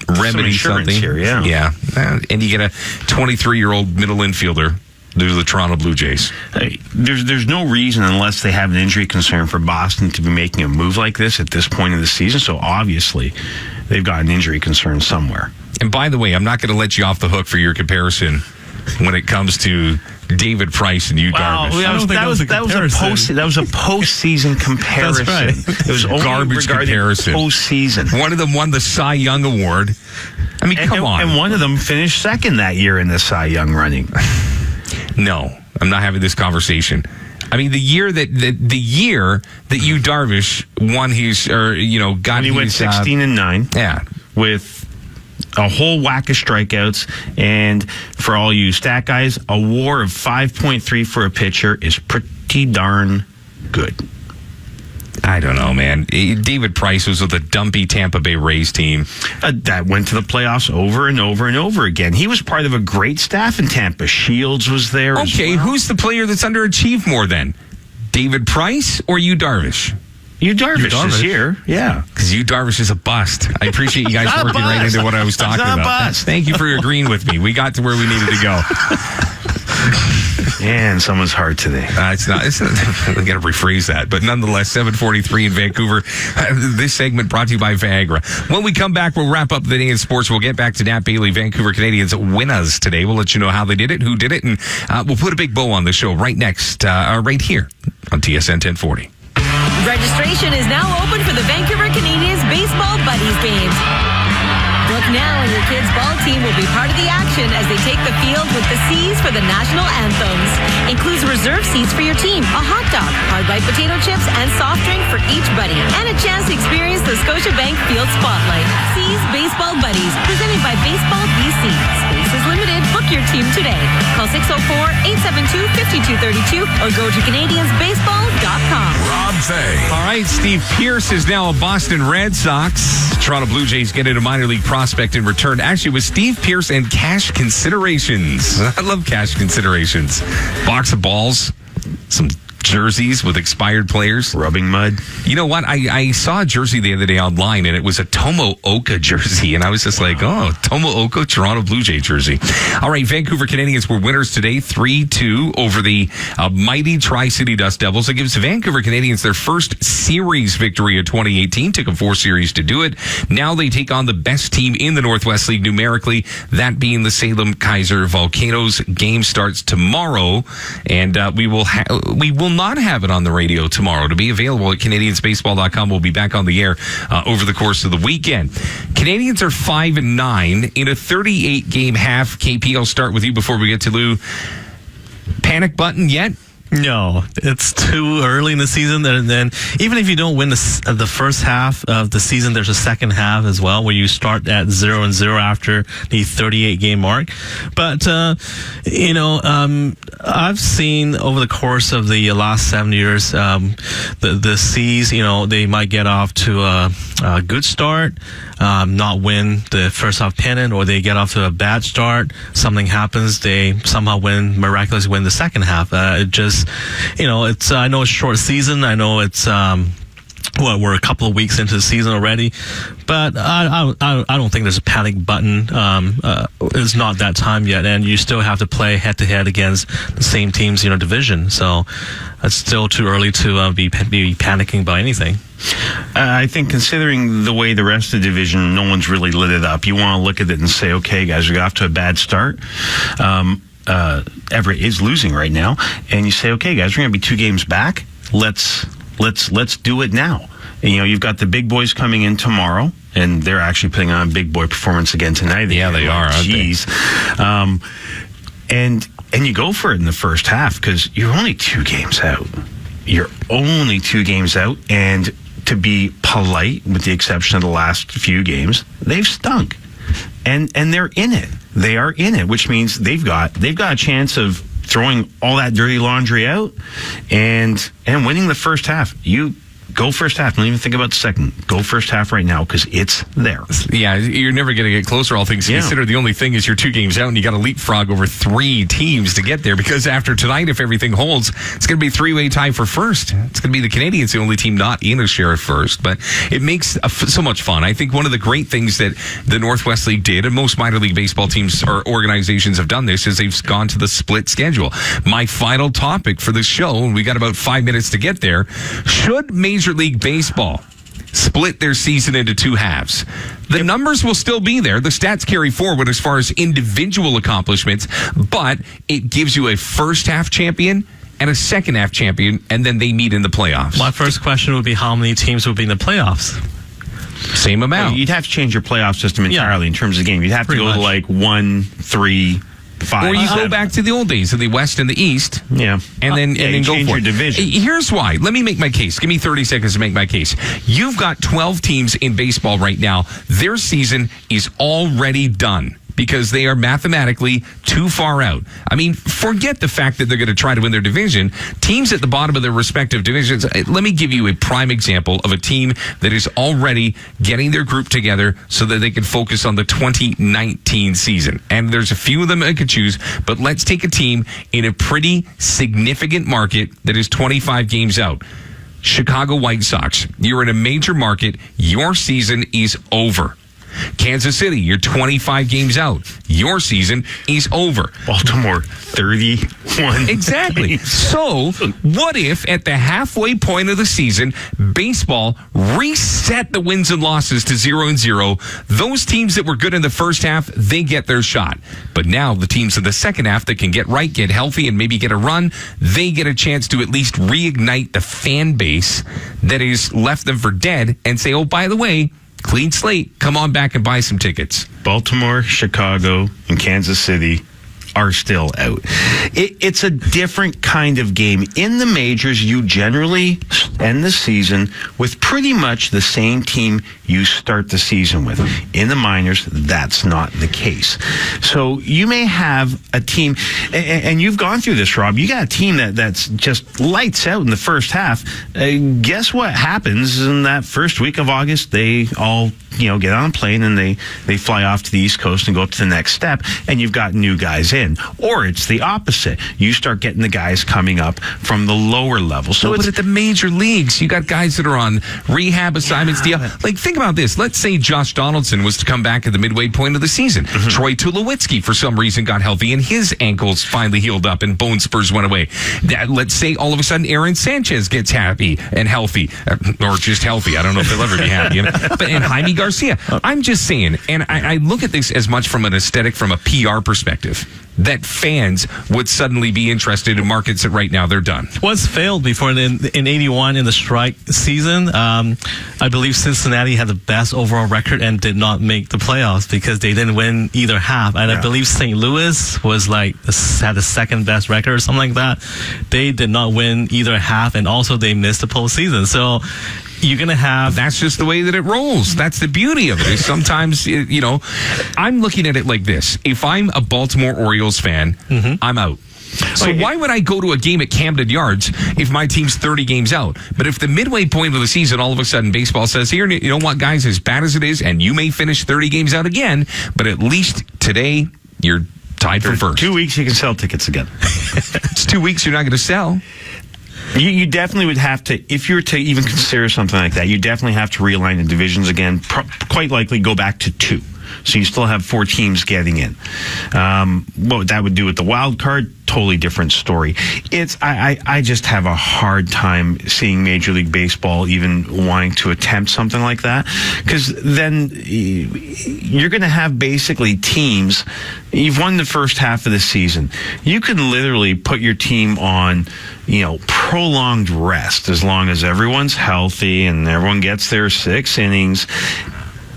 remedy something. Here, yeah. And you get a 23-year-old middle infielder due to the Toronto Blue Jays. There's no reason, unless they have an injury concern, for Boston to be making a move like this at this point in the season. So obviously, they've got an injury concern somewhere. And by the way, I'm not going to let you off the hook for your comparison when it comes to David Price and Darvish. That was a postseason comparison. That's right. It was only garbage comparison. Postseason. One of them won the Cy Young Award. I mean, come on. And one of them finished second that year in the Cy Young running. No, I'm not having this conversation. I mean, the year that Yu Darvish won when he went 16-9. Yeah, with a whole whack of strikeouts, and for all you stat guys, a WAR of 5.3 for a pitcher is pretty darn good. I don't know, man. David Price was with a dumpy Tampa Bay Rays team. That went to the playoffs over and over and over again. He was part of a great staff in Tampa. Shields was there as well. Who's the player that's underachieved more then? David Price or Yu Darvish? Yu Darvish is here. Yeah. Because Yu Darvish is a bust. I appreciate you guys working right into what I was talking about. Bust. Thank you for agreeing with me. We got to where we needed to go. Man, someone's hard today. It's not. I got to rephrase that. But nonetheless, 7:43 in Vancouver. This segment brought to you by Viagra. When we come back, we'll wrap up the day in sports. We'll get back to Nat Bailey, Vancouver Canadians winners today. We'll let you know how they did it, who did it, and we'll put a big bow on the show right next, right here on TSN 1040. Registration is now open for the Vancouver Canadians Baseball Buddies Games. Book now and your kids' ball team will be part of the action as they take the field with the C's for the national anthems. Includes reserve seats for your team, a hot dog, hard white potato chips, and soft drink for each buddy. And a chance to experience the Scotiabank Field Spotlight. C's Baseball Buddies, presented by Baseball BC. Space is limited. Book your team today. Call 604-872-5232 or go to CanadiansBaseball.com. Rob Fay. All right, Steve Pearce is now a Boston Red Sox. Toronto Blue Jays get a minor league prospect in return. Actually, with Steve Pearce and cash considerations. I love cash considerations. Box of balls, some jerseys with expired players. Rubbing mud. You know what? I saw a jersey the other day online, and it was a Tomooka jersey, and I was just like, oh, Tomooka Toronto Blue Jay jersey. All right, Vancouver Canadians were winners today, 3-2 over the mighty Tri-City Dust Devils. It gives Vancouver Canadians their first series victory of 2018. Took them 4 series to do it. Now they take on the best team in the Northwest League numerically, that being the Salem Kaiser Volcanoes. Game starts tomorrow, and we will not have it on the radio tomorrow. To be available at CanadiansBaseball.com. We'll be back on the air over the course of the weekend. Canadians are 5-9 in a 38-game half. KP, I'll start with you before we get to Lou. Panic button yet? No, it's too early in the season. And then even if you don't win the first half of the season, there's a second half as well where you start at 0-0 after the 38-game mark. But, I've seen over the course of the last 7 years, the C's, they might get off to a good start, not win the first half pennant, or they get off to a bad start. Something happens, they somehow miraculously win the second half. It just, it's, I know it's short season. I know it's, we're a couple of weeks into the season already, but I don't think there's a panic button. It's not that time yet, and you still have to play head-to-head against the same teams in your division. So it's still too early to be panicking about anything. I think considering the way the rest of the division, no one's really lit it up. You want to look at it and say, okay, guys, we got off to a bad start. Everett is losing right now, and you say, okay, guys, we're going to be 2 games back. Let's do it now. And, you've got the big boys coming in tomorrow, and they're actually putting on a big boy performance again tonight. Yeah, they are. Jeez. And you go for it in the first half because you're only 2 games out. You're only 2 games out, and to be polite, with the exception of the last few games, they've stunk, and they're in it. They are in it, which means they've got a chance of throwing all that dirty laundry out and winning the first half. You go first half. Don't even think about the second. Go first half right now because it's there. Yeah, you're never going to get closer, all things considered. The only thing is you're 2 games out and you got to leapfrog over 3 teams to get there, because after tonight, if everything holds, it's going to be a 3-way tie for first. It's going to be the Canadians, the only team not in a share of first, but it makes so much fun. I think one of the great things that the Northwest League did, and most minor league baseball teams or organizations have done this, is they've gone to the split schedule. My final topic for this show, and we got about 5 minutes to get there, should Major League Baseball split their season into 2 halves? The numbers will still be there. The stats carry forward as far as individual accomplishments, but it gives you a first half champion and a second half champion, and then they meet in the playoffs. My first question would be, how many teams would be in the playoffs? Same amount. Well, you'd have to change your playoff system entirely in terms of the game. You'd have to go to like 1, 3, 5. Or you go back to the old days of the West and the East. Yeah. And then go change for your division. Here's why. Let me make my case. Give me 30 seconds to make my case. You've got 12 teams in baseball right now. Their season is already done because they are mathematically too far out. I mean, forget the fact that they're going to try to win their division. Teams at the bottom of their respective divisions, let me give you a prime example of a team that is already getting their group together so that they can focus on the 2019 season. And there's a few of them I could choose, but let's take a team in a pretty significant market that is 25 games out. Chicago White Sox. You're in a major market. Your season is over. Kansas City, you're 25 games out. Your season is over. Baltimore, 31. Exactly. So, what if at the halfway point of the season, baseball reset the wins and losses to 0-0? Those teams that were good in the first half, they get their shot. But now the teams in the second half that can get right, get healthy, and maybe get a run, they get a chance to at least reignite the fan base that has left them for dead and say, oh, by the way, clean slate, come on back and buy some tickets. Baltimore, Chicago, and Kansas City are still out. It's a different kind of game. In the majors, you generally end the season with pretty much the same team you start the season with. In the minors, that's not the case. So you may have a team, and you've gone through this, Rob. You got a team that's just lights out in the first half. Guess what happens in that first week of August? They all get on a plane and they fly off to the East Coast and go up to the next step, and you've got new guys in. Or it's the opposite. You start getting the guys coming up from the lower level. So but at the major leagues, you got guys that are on rehab assignments. Like, think about this. Let's say Josh Donaldson was to come back at the midway point of the season. Mm-hmm. Troy Tulowitzki, for some reason, got healthy and his ankles finally healed up and bone spurs went away. Let's say all of a sudden Aaron Sanchez gets happy and healthy, or just healthy. I don't know if they'll ever be happy. And Jaime Garcia. I'm just saying, and I look at this as much from an aesthetic, from a PR perspective, that fans would suddenly be interested in markets that right now they're done. What's failed before in 81 in the strike season? I believe Cincinnati had the best overall record and did not make the playoffs because they didn't win either half. And I believe St. Louis was had the second best record or something like that. They did not win either half, and also they missed the postseason. So you're going to have... That's just the way that it rolls. That's the beauty of it. Is sometimes, I'm looking at it like this. If I'm a Baltimore Orioles fan, I'm out. So why would I go to a game at Camden Yards if my team's 30 games out? But if the midway point of the season, all of a sudden baseball says, here, you know what, guys, as bad as it is, and you may finish 30 games out again, but at least today you're tied for first. 2 weeks you can sell tickets again. It's 2 weeks you're not going to sell. You definitely would have to, if you were to even consider something like that, you definitely have to realign the divisions again, quite likely go back to 2. So you still have 4 teams getting in. What that would do with the wild card, totally different story. I just have a hard time seeing Major League Baseball even wanting to attempt something like that, because then you're going to have basically teams. You've won the first half of the season. You can literally put your team on, prolonged rest as long as everyone's healthy and everyone gets their 6 innings.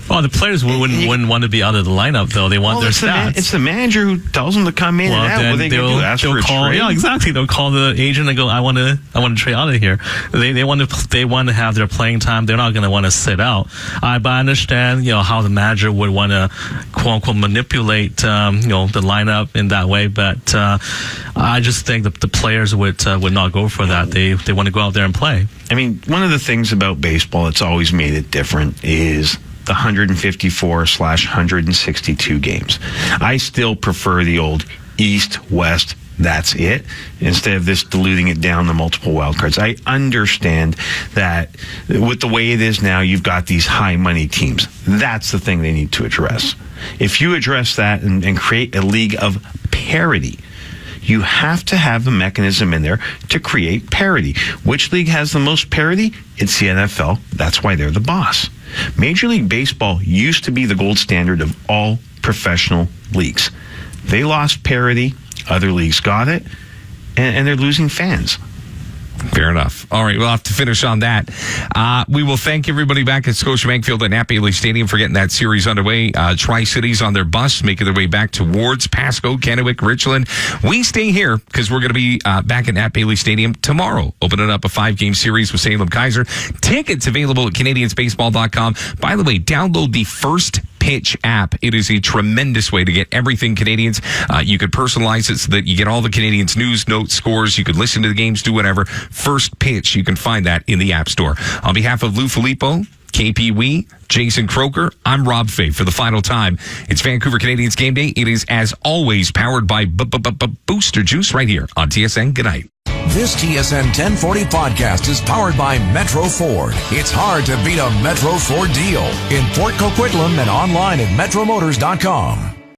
Well, the players wouldn't want to be out of the lineup, though. They want their stats. It's the manager who tells them to come in and out. What are they going to do? Ask for a trade? Yeah, exactly. They'll call the agent and go, "I want to trade out of here." They want to have their playing time. They're not going to want to sit out. But I understand, how the manager would want to quote unquote manipulate, the lineup in that way. But I just think the players would not go for that. They want to go out there and play. I mean, one of the things about baseball that's always made it different is the 154/162 games. I still prefer the old East-West, that's it, instead of this diluting it down to multiple wild cards. I understand that with the way it is now, you've got these high money teams. That's the thing they need to address. If you address that and create a league of parity, you have to have a mechanism in there to create parity. Which league has the most parity? It's the NFL. That's why they're the boss. Major League Baseball used to be the gold standard of all professional leagues. They lost parity. Other leagues got it, and they're losing fans. Fair enough. All right, we'll have to finish on that. We will thank everybody back at Scotiabank Field at Nappy Stadium for getting that series underway. Tri-Cities on their bus, making their way back towards Pasco, Kennewick, Richland. We stay here because we're going to be back at Nappy Stadium tomorrow, opening up a 5-game series with Salem Kaiser. Tickets available at CanadiansBaseball.com. By the way, download the First Pitch app. It is a tremendous way to get everything Canadians. You could personalize it so that you get all the Canadians news, notes, scores. You could listen to the games, do whatever. First Pitch, you can find that in the App Store. On behalf of Lou Filippo, KP Wee, Jason Croker, I'm Rob Fay. For the final time, it's Vancouver Canadians Game Day. It is, as always, powered by Booster Juice right here on TSN. Good night. This TSN 1040 podcast is powered by Metro Ford. It's hard to beat a Metro Ford deal in Fort Coquitlam and online at metromotors.com.